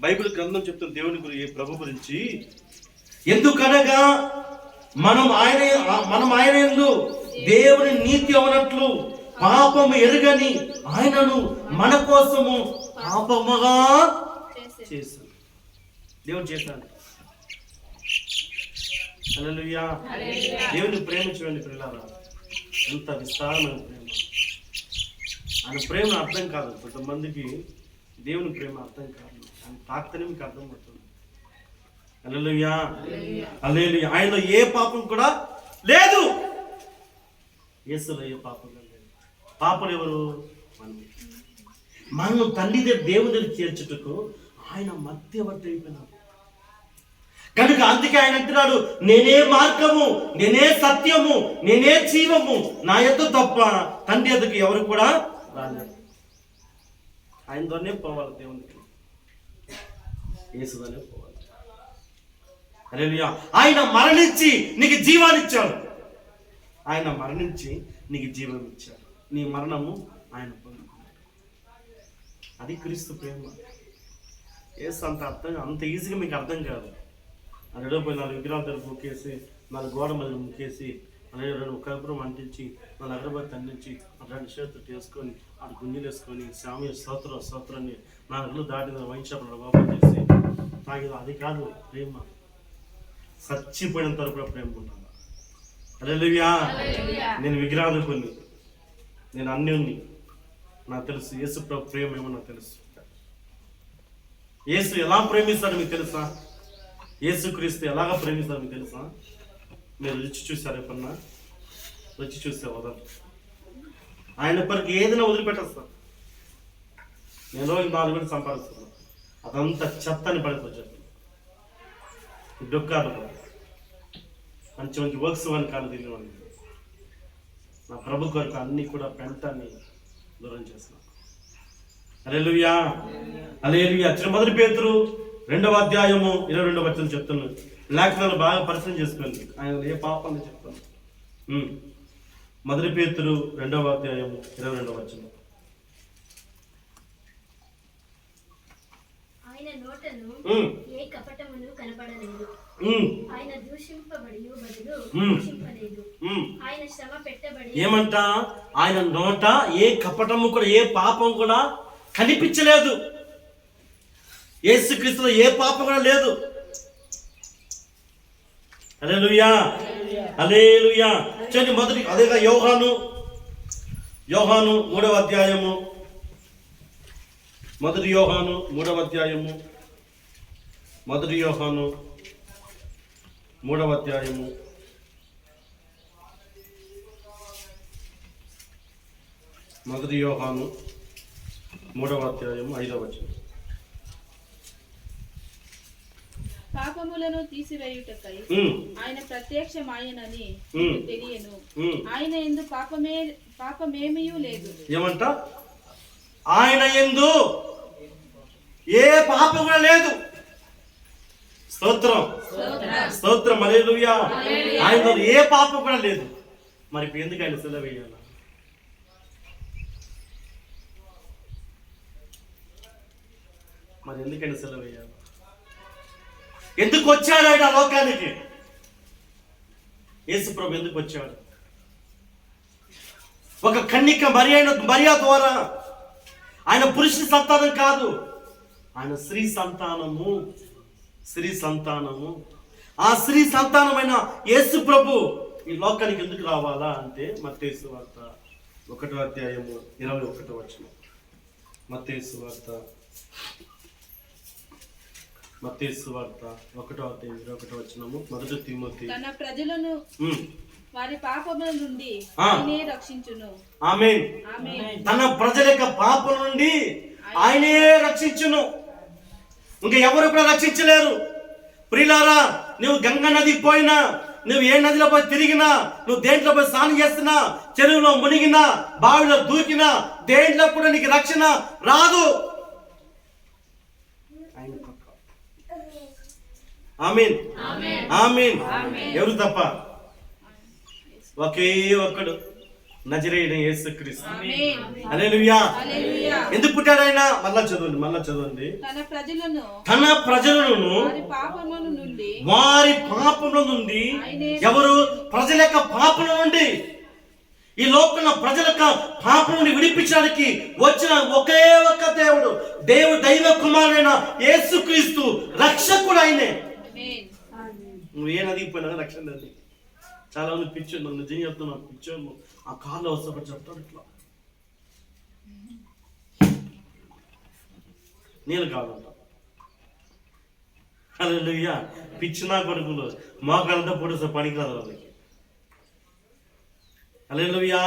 బైబిల్ గ్రంథం చెప్తున్న దేవుని గురించి, ప్రభు గురించి, ఎందుకనగా మనం ఆయన యందు దేవుని నీతి అవనట్లు పాపము ఎరుగని ఆయనను మన కోసము పాపముగా చేశాడు. దేవుడు చేశాడు. హల్లెలూయా. దేవుని ప్రేమ చూడండి పిల్లలారా, ఎంత విస్తారమైన ప్రేమ. ఆయన ప్రేమ అర్థం కాదు. కొంతమందికి దేవుని ప్రేమ అర్థం కాదు. ఆయన తాకితేనే మీకు అర్థం పడుతుంది. హల్లెలూయా, హల్లెలూయా. ఆయనలో ఏ పాపం కూడా లేదు. యేసులో ఏ పాపం లేదు. పాపలు ఎవరు? మనం తండ్రి దేవుని దగ్గర చేర్చుటకు ఆయన మధ్యవర్తి అయిపోయినాడు కనుక అందుకే ఆయన అంటున్నాడు, నేనే మార్గము, నేనే సత్యము, నేనే జీవము, నా యొద్ద తప్ప తండ్రి యొద్దకు ఎవరు కూడా రాలేదు. ఆయనతోనే పోవాలి, దేవునికి యేసుతోనే పోవాలి. హల్లెలూయా. ఆయన మరణించి నీకు జీవాన్ని ఇచ్చాడు. ఆయన మరణించి నీకు జీవం ఇచ్చాడు. నీ మరణము ఆయన పొందుకున్నాడు. అది క్రీస్తు ప్రేమ. ఏసు అంత ఈజీగా మీకు అర్థం కాదు. అక్కడ పోయి 4 విగ్రహాల దగ్గర ముక్కేసి, 4 గోడ మీద ముక్కేసి, అలాగే 2 కర్పూరం అంటించి, 4 అగరబత్తి అంటించి, 2 చేతులు వేసుకొని, అటు గుంజీలు వేసుకొని, స్వామి స్తోత్రాన్ని 4 గంటలు దాటిన వైన్ షాప్లో ఓపెన్ చేసి తాగి, అది కాదు ప్రేమ. చచ్చిపోయినంత వరకు ప్రేమ ఉండాలి. హల్లెలూయా. నేను విగ్రహాధిపతిని, నేను అన్యుణ్ణి, నాకు తెలుసు. యేసు ప్రభు ప్రేమ ఏమో నాకు తెలుసు. యేసు ఎలా ప్రేమిస్తాడో మీకు తెలుసా? యేసు క్రీస్తు ఎలాగ ప్రేమిస్తాడో మీకు తెలుసా? మీరు రుచి చూసారు ఎప్పుడన్నా? రుచి చూస్తే వదలు. ఆయన పరికి ఏదైనా వదిలిపెట్టేస్తాను. నేను రోజు 4 గంటలు సంపాదిస్తున్నాను, అదంతా చెత్తని పడిపోతుంది. డొక్కాలు మంచి మంచి వర్క్స్ అని కాదు తిరిగి నా ప్రభు కొరకు అన్ని కూడా పెంటాన్ని దూరం చేస్తున్నాను. హల్లెలూయా, హల్లెలూయా. మొదటి పేతురు 2వ అధ్యాయము 22వ వచనం చెప్తున్నాను. లేఖనాలు బాగా పరిశీలన చేసుకోండి. ఆయన ఏ పాపాన్ని చెప్తాను. మొదటి పేతురు 2వ అధ్యాయము 22వ వచనం. ఆయన నోటను ఏ కపటమును కనపడలేదు. ఆయన దూషింపబడి బదులు దూషింపలేదు. ఆయన శ్రమ పెట్టబడి ఏమంట? ఆయన నోట ఏ కపటము కూడా, ఏ పాపం కూడా కనిపించలేదు. యేసుక్రీస్తులో ఏ పాపం కూడా లేదు. హల్లెలూయా, హల్లెలూయా. చూడండి మొదటి అదేగా యోహాను 3వ అధ్యాయము, మొదటి యోహాను 3వ అధ్యాయము, మొదటి యోహాను 3వ అధ్యాయము, మొదటి యోహాను 3వ అధ్యాయము 5వ వచనం. పాపములను తీసివేయుటకై ఆయన ప్రత్యక్షమాయనని తెలియను. ఆయన యందు పాపమేమీయూ లేదు. ఏమంట? ఆయన యందు ఏ పాపం కూడా లేదు. స్తోత్రం, స్తోత్రం, హల్లెలూయా. ఆయనలో ఏ పాపం కూడా లేదు. మరి ఇప్పుడు ఎందుకు ఆయన సెలవు వేయాలి? మరి ఎందుకైనా సెలవు వేయాలి? ఎందుకు వచ్చాడు ఆయన లోకానికి? యేసు ప్రభు ఎందుకు వచ్చాడు? ఒక కన్నిక మరియా ద్వారా. ఆయన పురుషుని సంతానం కాదు, ఆయన స్త్రీ సంతానము. స్త్రీ సంతానము. ఆ స్త్రీ సంతానమైన యేసు ప్రభు ఈ లోకానికి ఎందుకు రావాలా అంటే మత్తయి సువార్త 1వ అధ్యాయము 21వ వచనం. మత్తయి సువార్త 1వ అధ్యాయం 21వ వచనము. మొదటి తిమోతి తన ప్రజలను వారి పాపముల నుండి ఆయనే రక్షించును. ఆమేన్. తన ప్రజల యొక్క పాపం నుండి ఆయనే రక్షించును. ఇంకా ఎవరు కూడా రక్షించలేరు. ప్రియులారా, నువ్వు గంగా నదికి పోయినా, నువ్వు ఏ నదిలో పోయి తిరిగినా, నువ్వు దేంట్లో పోయి స్నానం చేస్తున్నా, చెరువులో మునిగినా, బావిలో దూకినా, దేంట్లో కూడా నీకు రక్షణ రాదు. ఆమేన్, ఆమేన్. ఎవరు తప్ప? ఒకే ఒక్కడు, నజరేయుడైన యేసుక్రీస్తు. హల్లెలూయా. ఎందుకు పుట్టాడు ఆయన? మళ్ళా చదవండి. తన ప్రజలను వారి పాపముల నుండి. ఎవరు? ప్రజల యొక్క పాపముల నుండి. ఈ లోకంలో ప్రజల యొక్క పాపం నుండి విడిపించడానికి వచ్చిన ఒకే ఒక్క దేవుడు, దైవ కుమారుడైన యేసుక్రీస్తు రక్షకుడు ఆయనే. నువ్వు ఏ నదికి పోయినా రక్షణ నది. చాలా మంది పిచ్చోళ్ళు, నన్ను నిజం చెప్తున్నా, పిచ్చోళ్ళు ఆ కార్లో వస్తాపడి చెప్తాడు ఇట్లా, నేను కాదంట. హల్లెలూయా. పిచ్చినా కొడుకులు మోకాళ్ళతో పొడిస్తే పనికిరాదు వాళ్ళకి. హల్లెలూయా.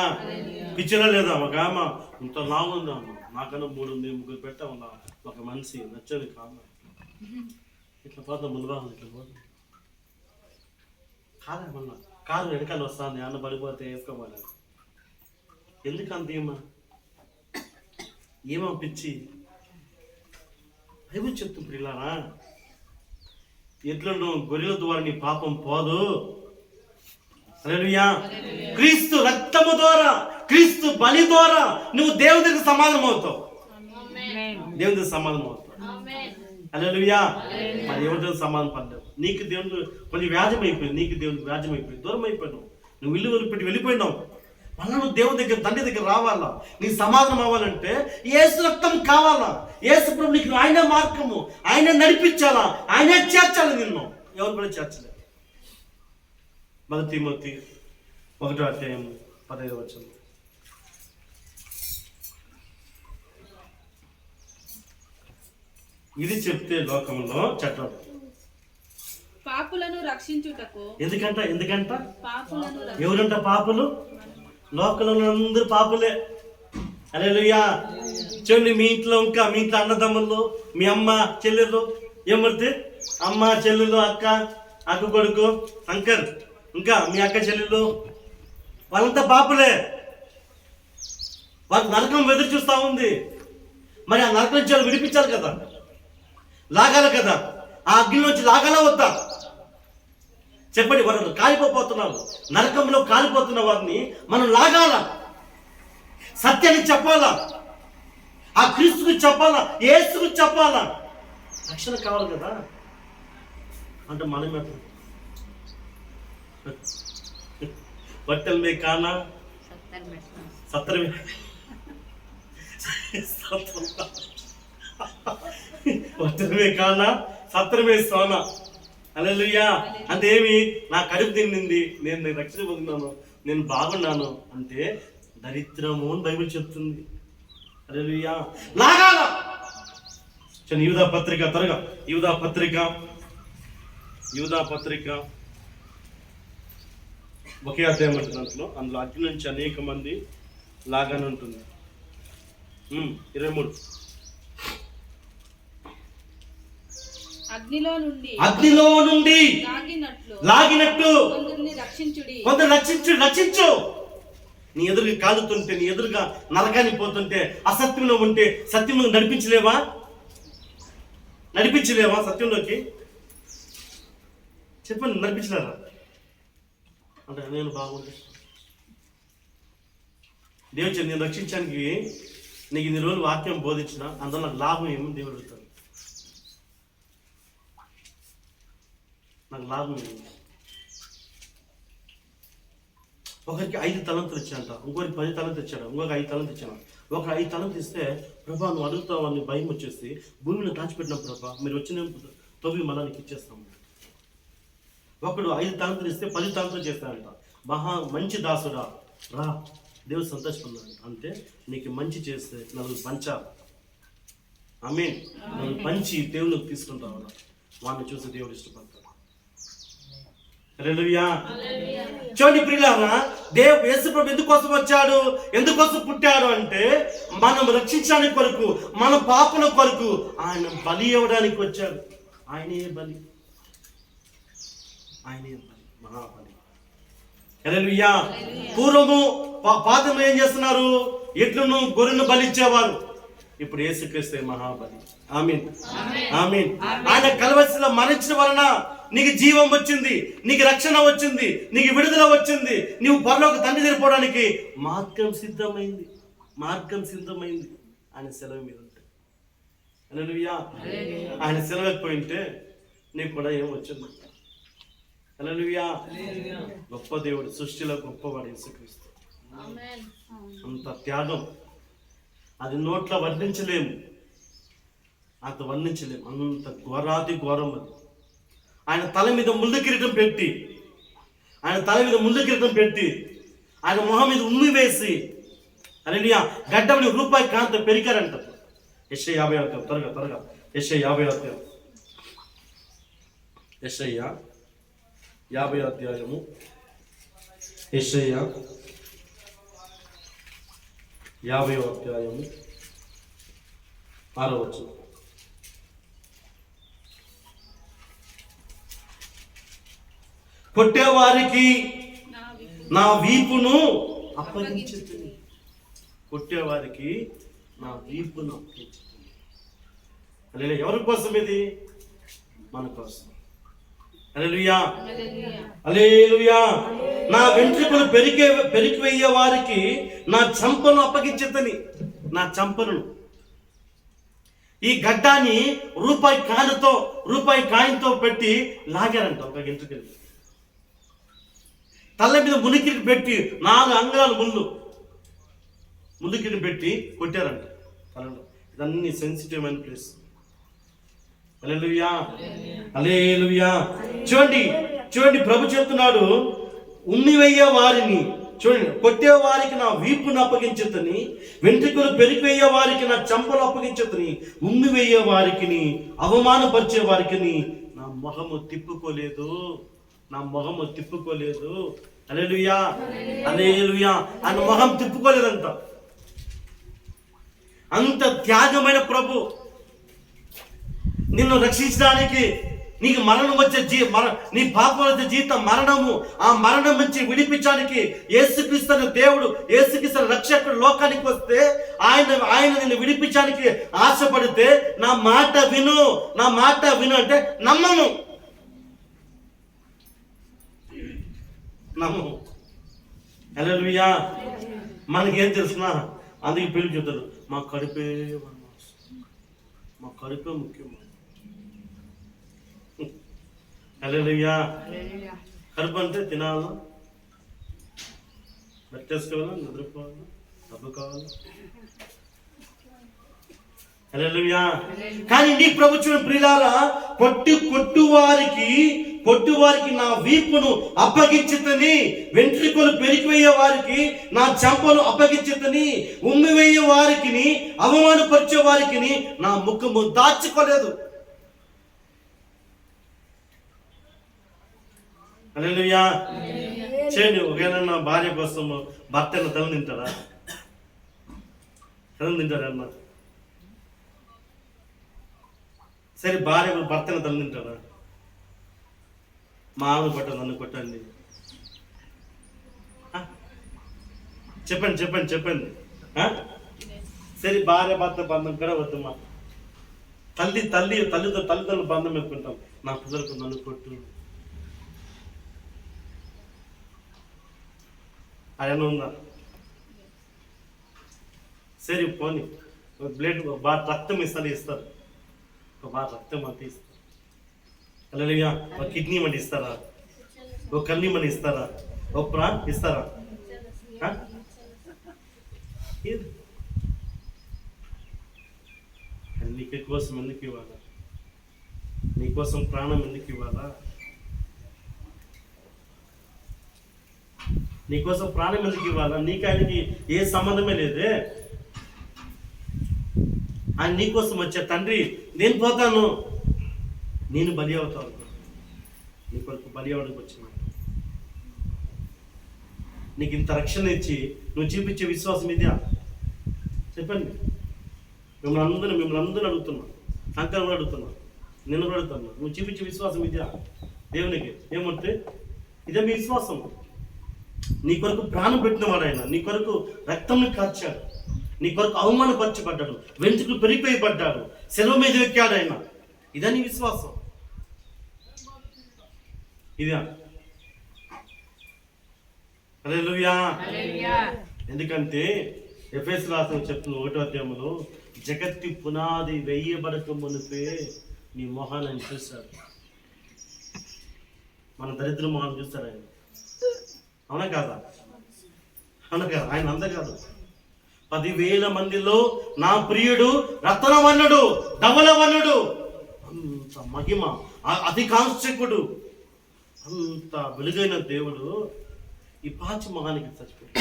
పిచ్చినా లేదా? ఒక ఆమె ఇంత లావు ఉంది, అమ్మ నాకన్నా 3 ముగ్గురు పెట్టా ఉన్నా, ఒక మనిషి నచ్చది కాదు. ఇట్లా పోతా ముందు బాగుంది, ఇట్లా పోతుంది కాదమ్మా. కారు వెనకాల వస్తుంది, అన్న పడిపోతే వేసుకోవాలి. ఎందుకంత ఏమో పిచ్చి. బైబిల్ చెప్తుంది ప్రియులారా, ఎట్లా గొర్రెల ద్వారా నీ పాపం పోదు. హల్లెలూయా. క్రీస్తు రక్తము ద్వారా, క్రీస్తు బలి ద్వారా నువ్వు దేవుని దగ్గర సమాధానం అవుతావు. దేవుని దగ్గర సమాధానం అవుతావు. హల్లెలూయా. మరి ఎవరితో సమాధానం పడ్డావు? నీకు దేవుడు కొంచెం వ్యాజ్యం అయిపోయింది, నీకు దేవుడికి వ్యాజ్యం అయిపోయింది, దూరం అయిపోయినావు, నువ్వు ఇల్లు వదిలిపెట్టి వెళ్ళిపోయినావు. మళ్ళీ నువ్వు దేవుని దగ్గర, తండ్రి దగ్గర రావాలా, నీ సమాధానం అవ్వాలంటే యేసు రక్తం కావాలా. యేసు ప్రభు నీకు ఆయన మార్గము, ఆయన నడిపించాలా, ఆయన చేర్చాలి నిన్ను. ఎవరు కూడా చేర్చలేదు. 1 తిమోతి 1:15. ఇది చెప్తే లోకంలో చట్టం. పాపులను రక్షించుటకు. ఎందుకంట పాపులను ఎవరంట పాపులు? లోకంలో అందరూ పాపులే. హల్లెలూయా. చూడండి, మీ ఇంట్లో ఇంకా మీ ఇంట్లో అన్నదమ్ములు, మీ అమ్మ చెల్లెలు, ఏమడితే అమ్మ చెల్లెలు, అక్క కొడుకు శంకర్, ఇంకా మీ అక్క చెల్లెలు, వాళ్ళంతా పాపులే. వాళ్ళ నరకం ఎదురు చూస్తూ ఉంది. మరి ఆ నరకం నుంచి వాళ్ళు విడిపించాలి కదా, లాగాలి కదా. ఆ అగ్ని నుంచి లాగాలా వద్దా? చెప్పండి. వాళ్ళు కాలిపోతున్నారు, నరకంలో కాలిపోతున్న వారిని మనం లాగాల, సత్యాన్ని చెప్పాలా, ఆ క్రీస్తుకు చెప్పాలా, యేసుకు చెప్పాలా. రక్షణ కావాలి కదా. అంటే మనమే బట్టలు మే కానా 70 में బట్టలు మే కానా 70 में సోనా. హల్లెలూయా. అంటే ఏమి? నా కడుపు తిన్నింది, నేను రక్షణ పొందుతున్నాను, నేను బాగున్నాను అంటే దరిద్రము అని బైబిల్ చెప్తుంది. హల్లెలూయా. లాగాల. యూదా పత్రిక త్వరగా, యూదా పత్రిక ఒకే అధ్యాయం ఉంటుంది. అందులో అగ్ని నుంచి అనేక మంది లాగానే ఉంటుంది. 23. అగ్నిలో నుండి లాగినట్టు కొందరు రక్షించు. నీ ఎదురుగా కాలుతుంటే, నీ ఎదురుగా నరకానికి పోతుంటే, అసత్యంలో ఉంటే సత్యంలో నడిపించలేవా సత్యంలోకి? చెప్పండి, నడిపించలేరా? అంటే నేను బాగుంది దేవుడు నేను రక్షించడానికి నీకు ఇన్ని రోజులు వాక్యం బోధించిన, అందులో నాకు లాభం ఏమి? దేవుడు అడుగుతాడు, నాకు లాభం ఏమి? ఒకరికి 5 తలంతులు ఇచ్చాడంట, ఇంకోరికి 10 తలంతులు ఇచ్చాడు, ఇంకొక 5 తలంతులు ఇచ్చాడు. ఒక 5 తలంతులు ఇస్తే, ప్రభా నువ్వు అడుగుతావని భయం వచ్చేసి భూమిలో దాచిపెట్టిన ప్రభా, మీరు వచ్చిన తొవ్వి మళ్ళా నీకు ఇచ్చేస్తాము. ఒకడు 5 తలంతులు ఇస్తే 10 తలంతులు చేస్తాడంట. మంచి దాసుడా రా, దేవుడు సంతోషపడ్డాడు. అంటే నీకు మంచి చేస్తే నలుగురు పంచాలి. ఆమేన్. నలుగురు పంచి దేవుళ్ళకి తీసుకుంటావు, వాడిని చూసి దేవుడు ఇష్టపడతాడు. హల్లెలూయా. చూడండి ప్రియులారా, యేసు ప్రభు ఎందుకోసం వచ్చాడు, ఎందుకోసం పుట్టాడు అంటే మనం రక్షించడానికి కొరకు, మన పాపల కొరకు ఆయన బలి ఇవ్వడానికి వచ్చాడు. ఆయనే బలి, మహాబలి. హల్లెలూయా. పూర్వము పాదములు ఏం చేస్తున్నారు? ఎట్లను గొర్రెను బలిచ్చేవారు. ఇప్పుడు యేసుక్రీస్తు మహాబలి. ఆమేన్. ఆయన కల్వరిలో మరణించడం వలన నీకు జీవం వచ్చింది, నీకు రక్షణ వచ్చింది, నీకు విడుదల వచ్చింది. నీవు పరలోక తండ్రి తెరిపోవడానికి మార్గం సిద్ధమైంది. ఆయన సెలవు మీద ఉంటే. హల్లెలూయా. ఆయన సెలవుపోయింటే నీకు కూడా ఏం వచ్చింది. హల్లెలూయా. గొప్ప దేవుడు, సృష్టిలో గొప్పవాడు యేసుక్రీస్తు. అంత త్యాగం అది నోట్లో వర్ణించలేము, అంత ఘోరాతి ఘోరం అది. ఆయన తల మీద ముళ్ళు కిరీటం పెట్టి, ఆయన మొహం మీద ఉమ్మి వేసి, హల్లెలూయా, గడ్డమని రూపాయి కాంత పెరికారంట. యెషయా 50 అధ్యాయం త్వరగా యెషయా 50 అధ్యాయం. యెషయా 50 అధ్యాయము. యెషయా 50 అధ్యాయము 6వ వచనం. కొట్టేవారికి నా వీపును అప్పగించుతుంది. కొట్టేవారికి నా వీపును అప్పగించుతుంది. హల్లెలూయా. ఎవరి కోసం ఇది? మన కోసం. హల్లెలూయా. నా వెంట్రుకలు పెరికివేయ వారికి నా చంపను అప్పగించేతని. నా చంపను, ఈ గడ్డాన్ని రూపాయి కాయంతో పెట్టి లాగారంట. ఒక వెంట్రుకలు తల్ల మీద మునికిని పెట్టి 4 అంగుళాలు మునికిని పెట్టి కొట్టారంట తలలో. ఇదన్నీ సెన్సిటివ్ అయిన ప్లేస్. హల్లెలూయా, హల్లెలూయా. చూడండి ప్రభు చెప్తున్నాడు, ఉమ్మివేయ వారిని, చూడండి, కొట్టే వారికి నా వీపును అప్పగించతని, వెంట్రుకలు పెరికివేయ వారికి నా చంపలు అప్పగించతని, ఉమ్మివేయ వారికి, అవమానపరిచే వారికి నా మొహము తిప్పుకోలేదు. హల్లెలూయా, హల్లెలూయా. ఆయన మొహం తిప్పుకోలేదంట. అంత త్యాగమైన ప్రభు నిన్ను రక్షించడానికి, నీకు మరణం వచ్చే నీ పాపం వచ్చే జీవితం మరణము, ఆ మరణం నుంచి విడిపించడానికి యేసుక్రీస్తు దేవుడు, యేసుక్రీస్తు రక్షకుడు లోకానికి వస్తే ఆయన నిన్ను విడిపించడానికి ఆశపడితే నా మాట విను అంటే నమ్మము. హల్లెలూయా. మనకేం తెలుసునా? అందుకే పెళ్లి చెప్తాడు, మా కడుపే ముఖ్యం. హల్లెలూయా. కడుపు అంటే తినాలా, పెట్టేసుకోవాలా, నిద్రపోవాలా, డబ్బు కావాలా. హల్లెలూయా. కానీ నీ ప్రభుత్వం ప్రియులారా, కొట్టువారికి నా వీపును అప్పగించుతని, వెంట్రుకలు పెరికివేయ వారికి నా చంపలు అప్పగించుతని, ఉమ్మివేయ వారికి, అవమానపరిచే వారికి నా ముఖము దాచుకోలేదు. హల్లెలూయా. చేయండి. ఒకవేళ నా భార్య కోసం భర్త తల తింటారా అన్న? సరే, భార్య భర్తను తల తింటారా? మా ఆమె కొట్ట, నన్ను కొట్టండి. చెప్పండి. సరే, భార్య భర్త బంధం కూడా వద్దమ్మా. తల్లిదండ్రుల బంధం పెట్టుకుంటాం. నా పిల్లలకు నన్ను కొట్టు ఆయన ఉందా? సరే, పోనీ బ్లడ్ రక్తం ఇస్తారు. ఒక రక్తం అంటే ఇస్తారు. హల్లెలూయా. ఒక కిడ్నీ మని ఇస్తారా? ఒక కన్నీ మని ఇస్తారా? ఒక ప్రాణ్ ఇస్తారా? నీకు కోసం ఎందుకు ఇవ్వాలా? నీకోసం ప్రాణం ఎందుకు ఇవ్వాలా? నీకోసం ప్రాణం ఎందుకు ఇవ్వాలా? నీకు ఆయనకి ఏ సంబంధమే లేదే. ఆయన నీకోసం వచ్చే తండ్రి, నేను పోతాను, నేను బలి అవుతాను, నీ కొరకు బలి అవడానికి వచ్చిన నీకు ఇంత రక్షణ ఇచ్చి నువ్వు చూపించే విశ్వాసం ఇదే? చెప్పండి. మిమ్మల్ని అందరూ అడుగుతున్నా, సంకల్పం కూడా అడుగుతున్నా, నిన్ను కూడా అడుగుతున్నా. నువ్వు చూపించే విశ్వాసం ఇదే దేవునికి? ఏమంటే ఇదే మీ విశ్వాసం. నీ కొరకు ప్రాణం పెట్టినవాడు ఆయన, నీ కొరకు రక్తం కార్చాడు, నీ కొరకు అవమానపరచబడ్డాడు, వెంట్రుకలు పెరిగిపోయబడ్డాడు, సెలవు మీద ఎక్కాడు ఆయన. ఇదే నీ విశ్వాసం. ఇదే. హల్లెలూయా. ఎందుకంటే ఎఫెసీయుల రాసిన చెప్తున్న 1వ అధ్యాయంలో, జగత్తి పునాది వేయబడక మునిపే నీ మొహాన్ని చూశాడు. మన దరిద్ర మొహాన్ని చూస్తాడు ఆయన. అవునా కాదా? ఆయన అంత కాదు. 10,000 మందిలో నా ప్రియుడు రత్నవర్ణుడు, ధవలవర్ణుడు, అంత మహిమ, అతి కాంక్షకుడు, అంత వెలుగైన దేవుడు ఈ పాచి మొహానికి చచ్చిపోయాడు.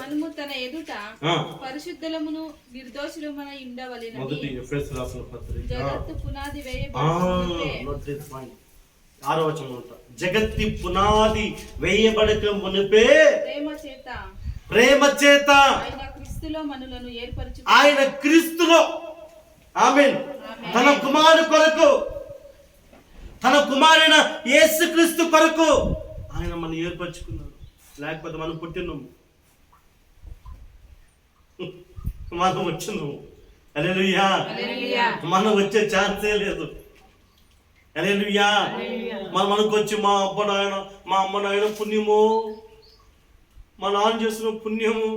మనము తన ఎదుట పరిశుద్ధులమును నిర్దోషులమునై ఉండవలెనని మొదటి ఎఫెసీయులకు రాసిన పత్రిక జగత్తు పునాది వేయబడక 6వ వచనం, జగత్తి పునాది వేయబడక మునిపే ప్రేమ చేత ఆయన క్రీస్తులో మనలను ఏర్పరచు, ఆయన క్రీస్తులో, ఆమేన్, తన కుమారుడు కొరకు, తన కుమారుడైన యేసుక్రీస్తు కొరకు ఆయన మనం ఏర్పరచుకున్నాడు. లేకపోతే మనం పుట్టినాము, మనం వచ్చినాము. హల్లెలూయా. మనం వచ్చే ఛాన్సే లేదు. హల్లెలూయా. మనం అనుకోవచ్చు మా అమ్మ నాయన పుణ్యము, మా నాన్న చేసిన పుణ్యము,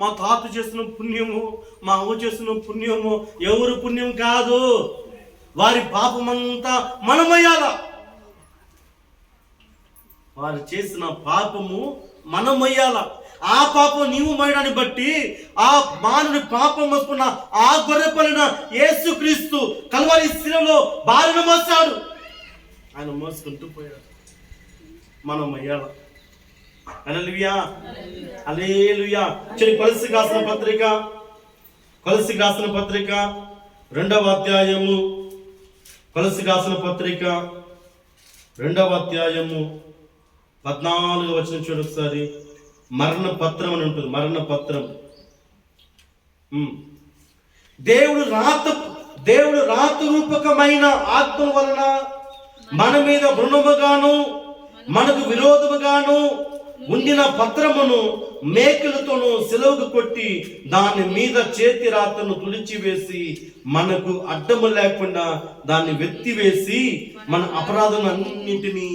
మా తాత చేసిన పుణ్యము, మా అవ్వ చేసిన పుణ్యము. ఎవరు పుణ్యం కాదు, వారి పాపమంతా మనమయ్యాల. వారు చేసిన పాపము మనమయ్యాల. ఆ పాపం నీవు మోయడాన్ని బట్టి ఆ మానవుని పాపం మోసుకున్న ఆ గొర్రెపిల్లన యేసుక్రీస్తు కల్వరి శిలువలో భార్యను మోసాడు. ఆయన మోసుకుంటూ పోయాడు, మనం అయ్యాల. హల్లెలూయా, హల్లెలూయా. కొలస్సీకి రాసిన పత్రిక 2వ అధ్యాయము, కొలస్సీకి రాసిన పత్రిక 2వ అధ్యాయము 14వ వచనం చూడు ఒకసారి. మరణ పత్రం అని ఉంటుంది, మరణ పత్రం. దేవుడు రాత రూపకమైన ఆత్మ వలన మన మీద రుణముగాను మనకు విరోధముగాను ఉండిన పత్రమును మేకులతోనూ సిలువకు కొట్టి దాని మీద చేతి రాతను తుడిచివేసి మనకు అడ్డము లేకుండా దాన్ని వెత్తివేసి మన అపరాధములన్నింటినీ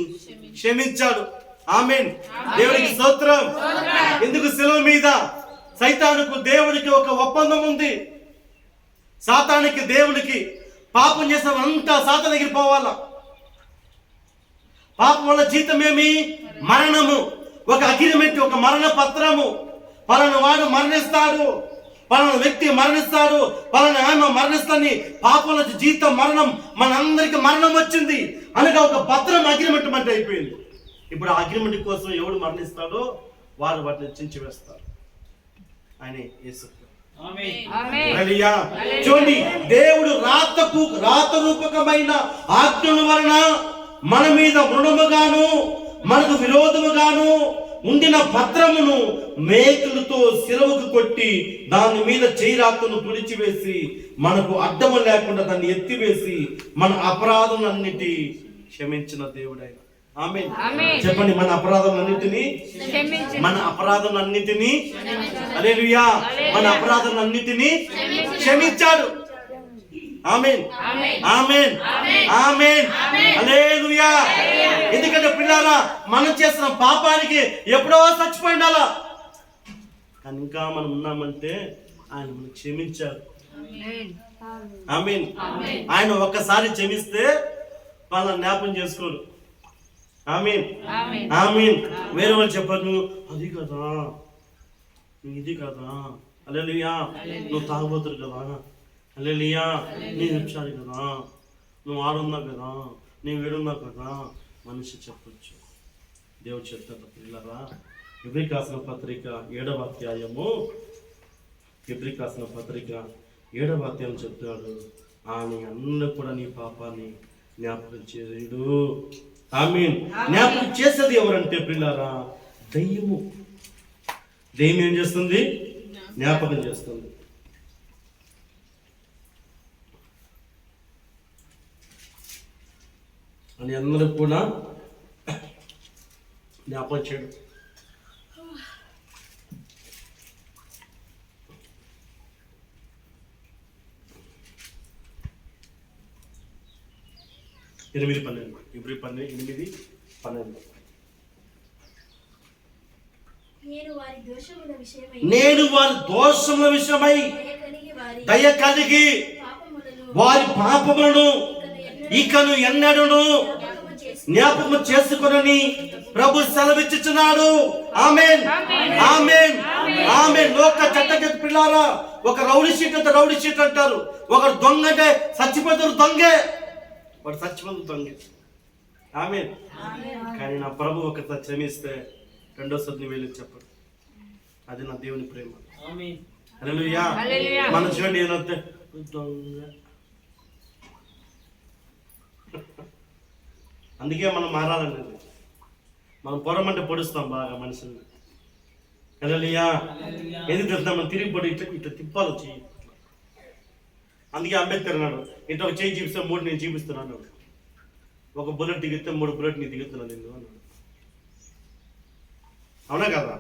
క్షమించాడు. ఆమేన్. దేవునికి స్తోత్రం. ఎందుకు సిలువ మీద సైతానుకు దేవుడికి ఒక ఒప్పందం ఉంది. సాతానికి దేవుడికి పాపం చేసినంతా సాతాను దగ్గర పోవాలా. పాపం వల్ల జీతం ఏమి? మరణము. ఒక అగ్రిమెంట్, ఒక మరణ పత్రము. పలానా వాడు మరణిస్తాడు, పలానా వ్యక్తి మరణిస్తాడు, పలానా ఆమె మరణిస్తాని. పాపం నుంచి జీతం మరణం, మనందరికి మరణం వచ్చింది అనగా ఒక పత్రం, అగ్రిమెంట్ మధ్య అయిపోయింది. ఇప్పుడు ఆ అగ్రిమెంట్ కోసం ఎవడు మరణిస్తాడో వారు వాటిని చించివేస్తారు. ఆయన యేసు. చూడండి, దేవుడు రాత రూపకమైన ఆజ్ఞల వలన మన మీద రుణముగాను మనకు విరోధముగాను ఉండిన పత్రమును మేకులతో సిలువకు కొట్టి దాని మీద చేయిరాతను తుడిచివేసి మనకు అడ్డము లేకుండా దాన్ని ఎత్తివేసి మన అపరాధములన్నిటి క్షమించిన దేవుడైన. ఆమేన్. చెప్పండి, మన అపరాధములన్నిటినీ, మన అపరాధములన్నిటినీ, హల్లెలూయా, మన అపరాధములన్నిటినీ క్షమించాడు. ఆమేన్, ఆమేన్, ఆమేన్, హల్లెలూయా. ఎందుకంటే పిల్లారా, మనం చేసిన పాపానికి ఎప్పుడో చచ్చిపోయిండాలా, కానీ ఇంకా మనం ఉన్నామంటే ఆయన మనకు క్షమించాడు. ఆమేన్. ఆయన ఒక్కసారి క్షమిస్తే వాళ్ళ జ్ఞాపం చేసుకోరు. ఆమేన్, ఆమేన్. వేరే వాళ్ళు చెప్పరు, అది కదా, ఇది కదా, హల్లెలూయా, నువ్వు తాగుబోతురు కదా, హల్లెలూయా, నీ నిమిషాలు కదా, నువ్వు ఆడున్నావు కదా, నీవు ఏడున్నావు కదా, మనిషి చెప్పొచ్చు. దేవుడు చెప్తాడు పిల్లరా. హెబ్రీయులకు రాసిన పత్రిక 7వ అధ్యాయము, హెబ్రీయులకు రాసిన పత్రిక 7వ అధ్యాయం చెప్తాడు, ఆమె అందరూ కూడా నీ పాపాన్ని జ్ఞాపకం చేయడు. ఆమేన్. జ్ఞాపకం చేసేది ఎవరంటే పిల్లరా, దయ్యము. దయ్యం ఏం చేస్తుంది? జ్ఞాపకం చేస్తుంది. అని అందరూ కూడా జ్ఞాపకం చేయడం. ఎనిమిది 12 ఇప్పుడు 8:12. నేను వారి దోషముల విషయమై దయ కలిగి వారి పాపములను ఇకను ఎన్నడూను జ్ఞాపకము చేసుకొనని ప్రభు సెలవిచ్చుచున్నాడు. ఆమేన్, ఆమేన్, ఆమేన్. లోక చట్ట పిల్లారా, ఒక రౌడీ షీట్ అంటారు, ఒకరు దొంగ అంటే చచ్చిపోతారు, దొంగే, వాడు చచ్చిపోతారు, దొంగే. ఆమేన్. కానీ నా ప్రభు ఒకసారి క్షమిస్తే రెండోసారి నువ్వు వెళ్ళి చెప్పడు. అది నా దేవుని ప్రేమ. హల్లెలూయా. మనం చూడండి, ఏమంటే దొంగ. అందుకే మనం మారాలనేది. మనం పొరమంటే పొడుస్తాం బాగా మనుషుల్ని. హల్లెలూయా. ఎందుకు తెలుస్తాం? మనం తిరిగి పొడి ఇట్లా తిప్పాలి చెయ్యి. అందుకే అంబేద్కర్ అన్నాడు, ఇట్లా ఒక చెయ్యి చూపిస్తే 3 నేను చూపిస్తున్నాను. ఒక బుల్లెట్ దిగితే 3 బుల్లెట్ నీ దిగుతున్నాను నేను అన్నాడు. అవునా కదా?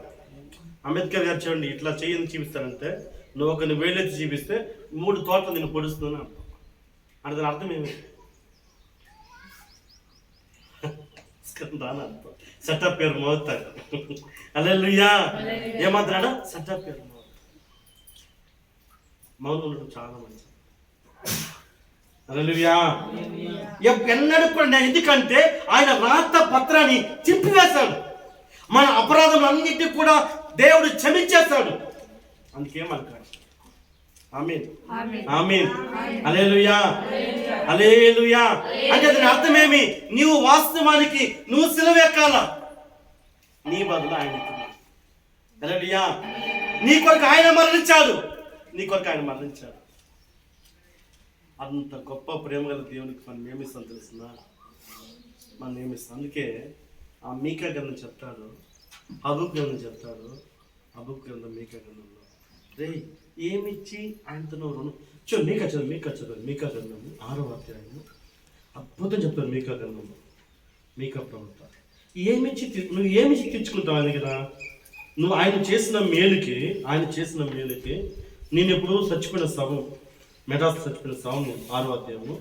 అంబేద్కర్ గారు చూడండి, ఇట్లా చెయ్యి చూపిస్తానంటే నువ్వు ఒకరిని వేలెత్తి చూపిస్తే 3 తోటలు నేను పొడుస్తున్నాను అంటే దాని అర్థం ఏమి? రాను సెటప్ పేరు మోగుతాడు. హల్లెలూయా. ఏమంటున్నాడా? సెటప్ పేరు మౌనం ఉండడం చాలా మంచిది. హల్లెలూయా. ఎన్నడూ కూడా, ఎందుకంటే ఆయన రాత పత్రాన్ని చింపివేశాడు. మన అపరాధం అన్నిటినీ కూడా దేవుడు క్షమించేస్తాడు. అందుకేమంటాడు? ఆమేన్ ఆమేన్ హల్లెలూయా హల్లెలూయా. అంటే దాని అర్థమేమి? నీవు వాస్తవానికి నువ్వు సిలువ ఎక్కాల, నీ బదులు ఆయన ఎక్కినాడు. హల్లెలూయా. నీ కొరకు ఆయన మరణించాడు, నీ కొరకు ఆయన మరణించాడు. అంత గొప్ప ప్రేమ గల దేవునికి మనం ఏమిస్తాం తెలుసునా? మనం ఏమిస్తాం. అందుకే ఆ మీకా గ్రంథం చెప్తాడు, హబక్కూ గ్రంథం చెప్తాడు. హబక్కూ గ్రంథం, మీకా గ్రంథంలో రే ఏమిచ్చి ఆయనతో రుణం మీకా చదువు మీకా గ్రంథము 6వ అధ్యాయము అద్భుతం చెప్తారు. మీకా గ్రంథంలో మీకా ప్రవక్త నువ్వు ఏమిచ్చి తెచ్చుకుంటావు ఆయన కదా? నువ్వు ఆయన చేసిన మేలుకి నేను ఎప్పుడు చచ్చిపోయిన శవం, మెడ్రాస్ చచ్చిపోయిన శవం 6వ అధ్యాయము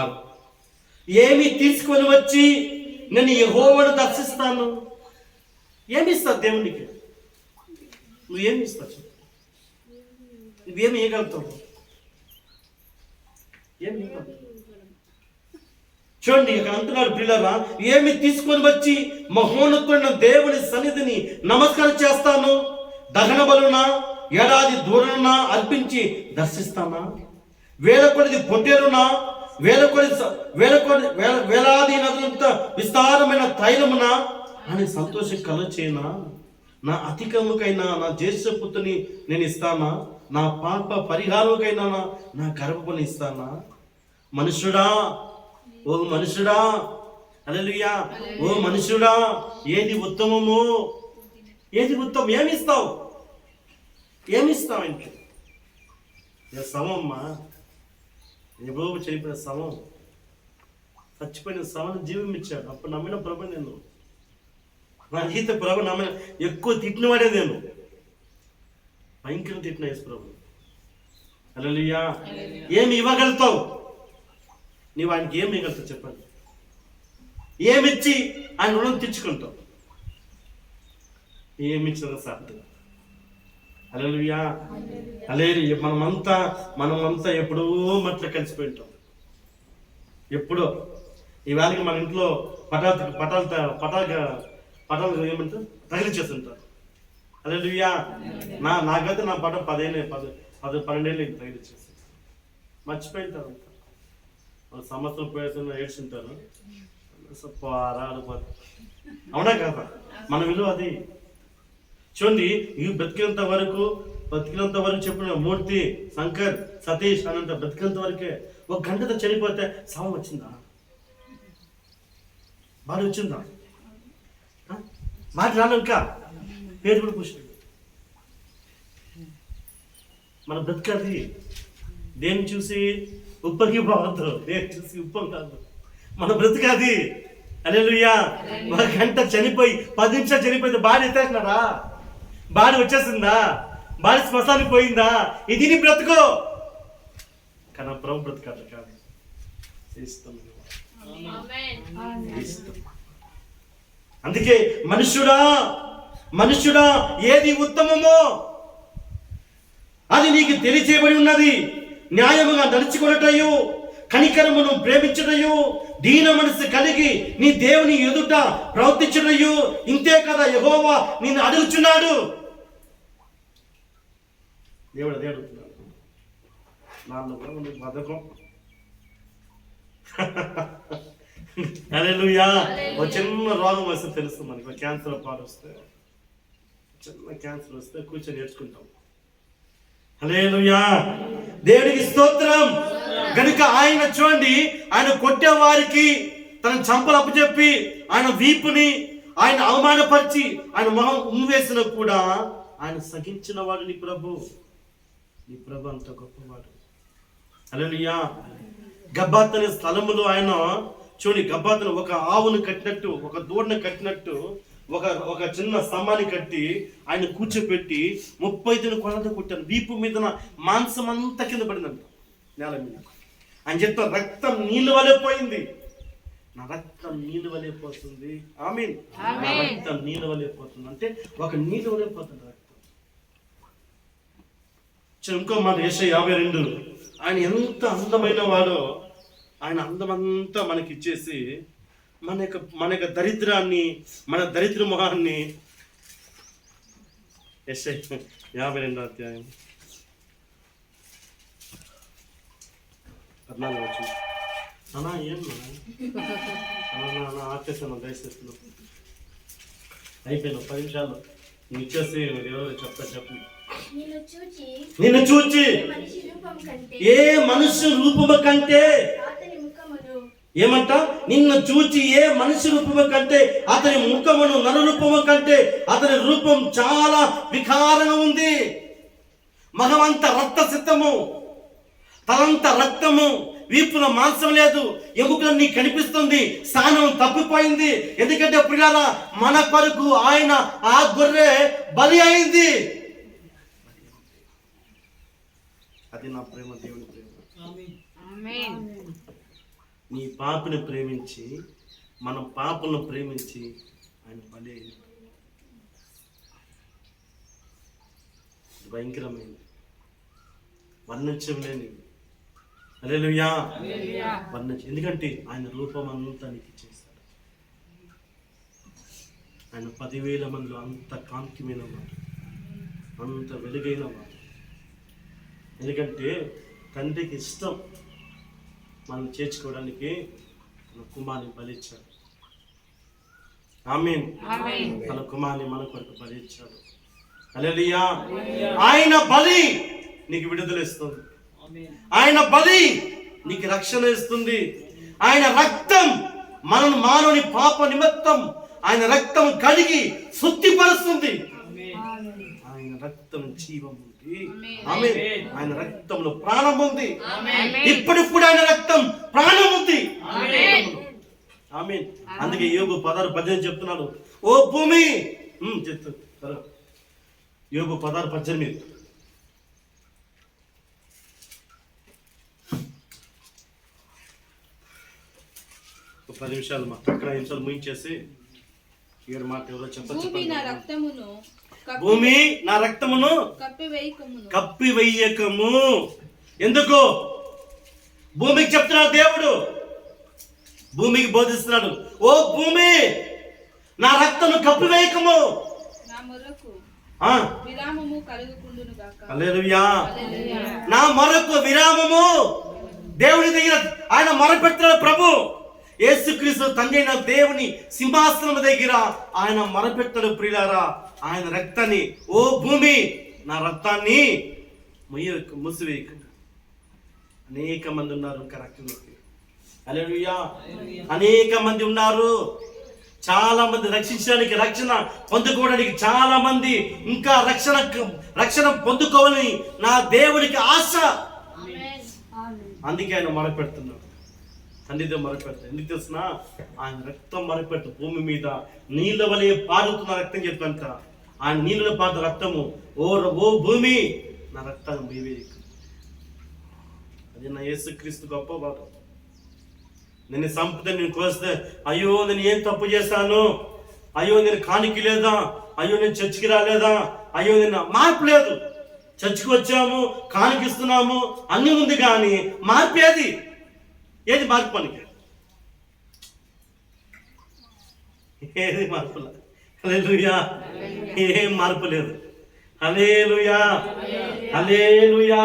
6. ఏమి తీసుకొని వచ్చి నేను యెహోవాను దర్శిస్తాను. ఏమిస్తావు దేవునికి? నువ్వేమి ఇస్తావు? నువ్వేమి ఇవ్వగలుగుతావు? ఏమి ఇవ్వగలుగుతావు? చూడండి ఇక్కడ అంటున్నాడు, పిల్లరా, ఏమి తీసుకొని వచ్చి మహోన్నతుడైన దేవుని సన్నిధిని నమస్కారం చేస్తాను. దహన బలున ఏడాది దూరాన అర్పించి దర్శిస్తానా? వేల కొద్ది పొట్టేలునా, వేలాది నదులంత విస్తారమైన తైలమున అని సంతోషం కలచేనా? నా అతికముకైనా నా జ్యేష్ఠ పుత్రుని నేను ఇస్తానా? నా పాప పరిహారముకైనా నా గర్భపుని ఇస్తానా? మనుషుడా, ఓ మనుషుడా, హల్లెలూయా, ఓ మనుషుడా, ఏది ఉత్తమము? ఏది ఉత్తమం? ఏమిస్తావు? ఇంట్లో సమమ్మా, ఎప్పుడో చనిపోయిన శవం, చచ్చిపోయిన శవం జీవం ఇచ్చాడు. అప్పుడు నమ్మిన ప్రభు నేను, నా జీవిత ప్రభు నమ్మిన, ఎక్కువ తిట్టినవాడే నేను, భయంకరం తిట్టిన యేసు ప్రభు. హల్లెలూయా. ఏమి ఇవ్వగలుగుతావు? నీవు ఆయనకి ఏమి ఇవ్వగలుగుతావు చెప్పండి? ఏమిచ్చి ఆయన రుణం తెచ్చుకుంటావు? ఏమిచ్చిన సాధ్యం. హల్లెలూయా హల్లెలూయా. మనమంతా ఎప్పుడూ మట్ల కలిసిపోయి ఉంటాం. ఎప్పుడో ఈవేళకి మన ఇంట్లో పటాలు ఏమంటారు తగిలించేస్తుంటారు. హల్లెలూయా. నాకైతే నా పటం 12 ఏళ్ళు తగిలించేసి మర్చిపోయింటారు. వాళ్ళు సంవత్సరం పోయేస్తున్న ఏడ్చుంటారు. అవునా కదా? మన విలువ అది. చూడండి, ఈ బ్రతికినంత వరకు చెప్పిన మూర్తి, శంకర్, సతీష్ అనంత బ్రతికినంత వరకే. 1 గంటతో చనిపోతే శవం వచ్చిందా? బాడీ వచ్చిందా? మాట రాను, ఇంకా పేరు కూడా పుష్టి. మన బ్రతికది దేన్ని చూసి ఉప్పకి బాగుందో, దేన్ని చూసి ఉప్పం కాదు. మన బ్రతికది. హల్లెలూయా. 1 గంట చనిపోయి 10 నిమిషాలు చనిపోతే బాడీ ఎత్తేసినారా? బాడీ వచ్చేసిందా? బాడీ శ్మశానికి పోయిందా? ఇది నీ బ్రతుకో. కానీ ప్రభు బ్రతకాలి కాదు. అందుకే మనుష్యుడా ఏది ఉత్తమమో అది నీకు తెలియచేయబడి ఉన్నది. న్యాయముగా నడుచుకొనుటయు, కనికరమును ప్రేమించుటయు, దీన మనసు కలిగి నీ దేవుని ఎదుట ప్రవర్తించుటయు, ఇంతే కదా యెహోవా నిన్ను అడుగుచున్నాడు. దేవుడు అదే అడుగుతున్నాడు. నాలో కూడా ఉంది బద్ధకం. హల్లెలూయా. ఒక చిన్న రోగం వస్తే తెలుస్తుంది మనకి. క్యాన్సర్ పాటు వస్తే, చిన్న క్యాన్సర్ వస్తే కూర్చొని నేర్చుకుంటాం. హల్లెలూయా. దేవునికి స్తోత్రం. కనుక ఆయన చూడండి, ఆయన కొట్టే వారికి తన చంపలు అప్పచెప్పి ఆయన వీపుని ఆయన అవమానపరిచి ఆయన మొహం ఉమ్మివేసిన కూడా ఆయన సహించిన వాడు నీ ప్రభు అంత గొప్పవాడు. హల్లెలూయా. గబ్బాత్ అనే స్థలములో ఆయన చూడండి, గబ్బాతును ఒక ఆవును కట్టినట్టు, ఒక దూడను కట్టినట్టు ఒక చిన్న స్తంభాన్ని కట్టి ఆయన కూర్చోపెట్టి 30 కొలత కొట్టాను. వీపు మీద మాంసం అంతా కింద పడిందంట నేల మీద. ఆయన చెప్తా రక్తం నీళ్ళు వలె పోయింది. నా రక్తం నీళ్ళు వలె పోతుంది. ఆమేన్. నా రక్తం నీళ్ళు వలె పోతుంది అంటే ఒక నీళ్ళు వలె పోతుంది రక్తం. ఇంకో మాట యెషయా 52. ఆయన ఎంత అందమైన వాడో ఆయన అందమంతా మనకి ఇచ్చేసి మన యొక్క దరిద్రాన్ని, మన దరిద్ర మొహాన్ని యెషయా 52 అధ్యాయం 14 వచ్చింది. అన్నా ఏం ఆర్చేసాను దయచేస్తున్నాం అయిపోయినా 10 నిమిషాలు నువ్వు ఇచ్చేసి ఎవరో చెప్పండి. నిన్ను చూచి ఏ మనుష్య రూపము కంటే ఏమంట, నిన్ను చూచి ఏ మనిషి రూపము కంటే అతని ముఖమును నరరూపము కంటే అతని రూపం చాలా వికారంగా ఉంది. మగమంత రక్త సిద్ధము, తలంత రక్తము, వీపున మాంసం లేదు, ఎముకలన్నీ కనిపిస్తుంది, స్థానం తప్పిపోయింది. ఎందుకంటే ప్రియులారా మన కొరకు ఆయన ఆ గొర్రె బలి అయింది. అది నా ప్రేమ, దేవుని ప్రేమ. నీ పాపను ప్రేమించి, మన పాపను ప్రేమించి ఆయన బలి అయింది. భయంకరమైంది, వర్ణించలేని. హల్లెలూయా. ఎందుకంటే ఆయన రూపం అంతా నీకు ఇచ్చేశాడు. ఆయన 10,000 మందిలో అంత కాంతిమైన వాడు, అంత వెలుగైన వాడు. ఎందుకంటే తండ్రికి ఇష్టం మనం చేర్చుకోవడానికి తన కుమారుని బలిచ్చాడు. ఆమేన్. తన కుమారుని మన కొరకు బలిచ్చాడు. హల్లెలూయా. ఆయన బలి నీకు విడుదల ఇస్తుంది. ఆయన బలి నీకు రక్షణ ఇస్తుంది. ఆయన రక్తం మానవుని పాప నిమిత్తం ఆయన రక్తం కడిగి శుద్ధిపరుస్తుంది. ఆయన రక్తం జీవం ఉంది. ఆమేన్. ఆయన రక్తంలో ప్రాణం ఉంది. ఇప్పుడిప్పుడు ఆయన రక్తం ప్రాణం ఉంది. ఆమేన్. అందుకే యోబు 16:18 చెప్తున్నాడు. ఓ భూమి యోబు 16:18. ఒక 10 నిమిషాలు అక్కడ నిమిషాలు ముగించేసి 7 మాట ఎవరో చెప్పచ్చు. భూమి నా రక్తమును కప్పివేయకము. ఎందుకు భూమికి చెప్తున్నాడు దేవుడు, భూమికి బోధిస్తున్నాడు. ఓ భూమి నా రక్తము కప్పివేయకము, హల్లెలూయా. నా మొరకు విరామము. దేవుని దగ్గర ఆయన మొరపెడుతున్నాడు. ప్రభు యేసుక్రీస్తు తండ్రి అయిన దేవుని సింహాసనం దగ్గర ఆయన మొరపెట్టాడు. ప్రియులారా ఆయన రక్తాన్ని, ఓ భూమి నా రక్తాన్ని మూసివేయక. అనేక మంది ఉన్నారు ఇంకా రక్తంలోకి. హల్లెలూయా. అనేక మంది ఉన్నారు. చాలా మంది రక్షించడానికి, రక్షణ పొందుకోవడానికి చాలా మంది ఇంకా రక్షణ పొందుకోవాలని నా దేవునికి ఆశ. అందుకే ఆయన మొరపెడుతున్నాడు. తండ్రితో మొరపెడతాడు. ఎందుకు తెలిసిన ఆయన రక్తం మొరపెట్టు. భూమి మీద నీళ్ళ వలె పారుతున్న రక్తం చెప్పంట. ఆయన నీళ్ళలో పారుతున్న రక్తము, ఓ భూమి నా రక్తాన్ని మీవేయకు. అది నా యేసుక్రీస్తు గొప్ప బాధ. నేను సంపద నేను కోస్తే, అయ్యో నేను ఏం తప్పు చేశాను, అయ్యో నేను కానికి లేదా, అయ్యో నేను చర్చికి రాలేదా, అయ్యో నేను మార్పు లేదు. చర్చికి వచ్చాము, కానికిస్తున్నాము, అన్ని ఉంది, కానీ మార్పేది ఏది? మార్పు పనికి ఏది మార్పు లేదు. హల్లెలూయా. ఏం మార్పు లేదు. హల్లెలూయా. హల్లెలూయా.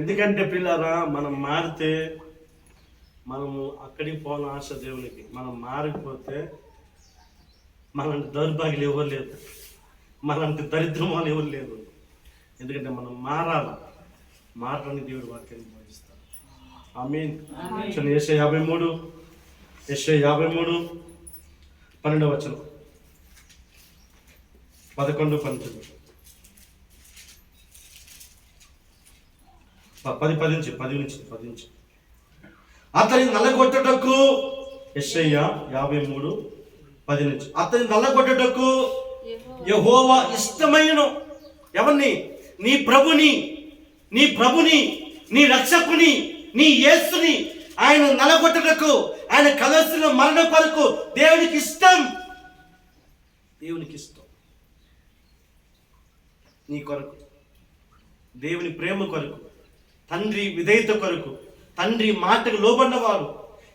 ఎందుకంటే పిల్లరా మనం మారితే మనము అక్కడికి పోన ఆశ దేవునికి. మనం మారిపోతే మనల్ని దౌర్భాగ్యులు ఎవరు లేదు, మనల్ని దరిద్రమాలు ఎవరు లేదు. ఎందుకంటే మనం మారాలి. మారడానికి దేవుడు వాక్యాన్ని బోధిస్తాడు. ఆమేన్. యెషయా 53 12వ వచనం, 11, 12, 10 నుంచి. అతని నలగొట్టుటకు యెషయా 53 10 నుంచి అతని నల్లగొట్టుటకు యెహోవా ఇష్టమైనను. ఎవరిని? నీ ప్రభుని, నీ రక్షకుని, నీ యేసుని ఆయన నలగొట్టుటకు, ఆయన కలసిన మరణ కొరకు దేవునికి ఇష్టం. నీ కొరకు, దేవుని ప్రేమ కొరకు, తండ్రి విధేయత కొరకు, తండ్రి మాటకు లోబడినవారు.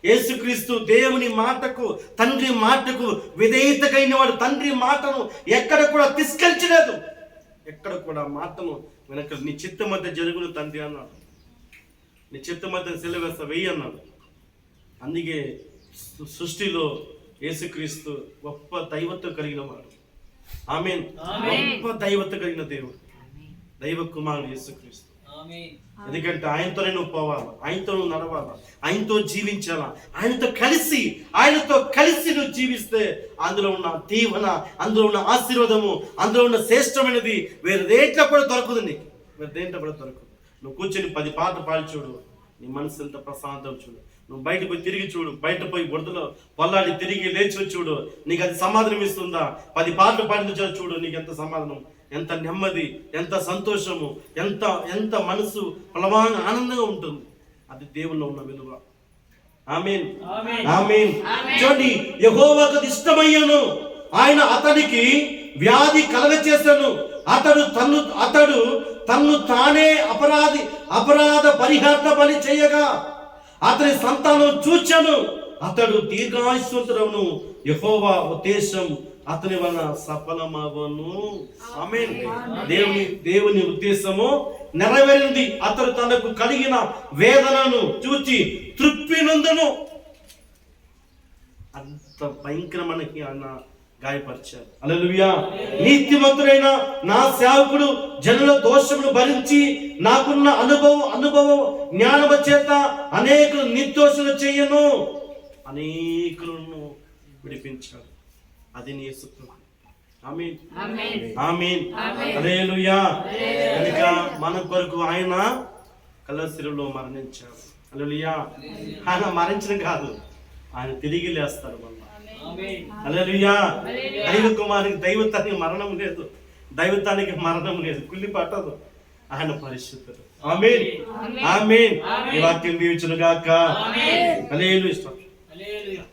యేసుక్రీస్తు దేవుని మాటకు, తండ్రి మాటకు విధేయత కలిగిన వాడు. తండ్రి మాటను ఎక్కడ కూడా తిరస్కరించలేదు, ఎక్కడ కూడా మాటను వెనక. నీ చిత్తం మధ్య జరుగును తండ్రి అన్నాడు, నీ చిత్తం మధ్య సిలువేస్తా వెయ్యి అన్నాడు. అందుకే సృష్టిలో యేసుక్రీస్తు గొప్ప దైవత్వం కలిగిన వాడు. ఆమేన్. గొప్ప దైవత్వం కలిగిన దేవుడు, దైవ కుమారుడు యేసుక్రీస్తు. ఎందుకంటే ఆయనతోనే నువ్వు పోవాలా, ఆయనతో నువ్వు నడవాలా, ఆయనతో జీవించాలా. ఆయనతో కలిసి నువ్వు జీవిస్తే అందులో ఉన్న దీవెన, అందులో ఉన్న ఆశీర్వాదము, అందులో ఉన్న శ్రేష్టమైనది వేరే దేంట్లో కూడా దొరకదు. నీకు వేరే దేంట్లో కూడా దొరకదు. నువ్వు కూర్చొని 10 పాటలు పాడి చూడు, నీ మనసు ఎంత ప్రశాంతం చూడు. నువ్వు బయట పోయి తిరిగి చూడు, బయట పోయి బురదలో పొల్లాడి తిరిగి లేచి చూడు, నీకు అది సమాధానం ఇస్తుందా? 10 పాటలు పాడిన చూడు, నీకు ఎంత సమాధానం, ఎంత నెమ్మది, ఎంత సంతోషము, ఎంత మనసు బలమైన ఆనందంగా ఉంటుంది. అది దేవుల్లో ఉన్న విలువ. ఆమేన్, ఆమేన్. చూడండి, యెహోవాకు ఇష్టమయ్యాను, ఆయన అతనికి వ్యాధి కలగచేశాను. అతడు తన్ను తానే అపరాధ పరిహార బలి చేయగా అతని సంతానం చూచాను. అతడు దీర్ఘాయుష్మంతుడవును, యెహోవా ఉద్దేశం అతని వలన సఫలమవును. ఆమేన్. దేవుని ఉద్దేశము నెరవేరింది. అతడు తనకు కలిగిన వేదనను చూచి తృప్తి నందును. అంత భయంకరమని అన్న గాయపరిచారు. హల్లెలూయా. నీతిమంతుడైన నా సేవకుడు జనుల దోషమును భరించి నాకున్న అనుభవం జ్ఞానము చేత అనేకులు నిర్దోషులు చేయను, అనేకులను విడిపించాడు. అది నీ యేసు ప్రభు. ఆమేన్, ఆమేన్, హల్లెలూయా. కనుక మన కొరకు ఆయన కలవరిలో మరణించాడు. హల్లెలూయా. ఆయన మరణించడం కాదు, ఆయన తిరిగి లేస్తాడు మళ్ళా. హల్లెలూయా. దైవ కుమారునికి దైవత్వానికి మరణం లేదు, దైవత్వానికి మరణం లేదు, కుళ్ళి పట్టదు. ఆయన పరిశుద్ధుడు. ఆమేన్, ఆమేన్. ఈ వాక్యం దీవించును గాక. హల్లెలూయా.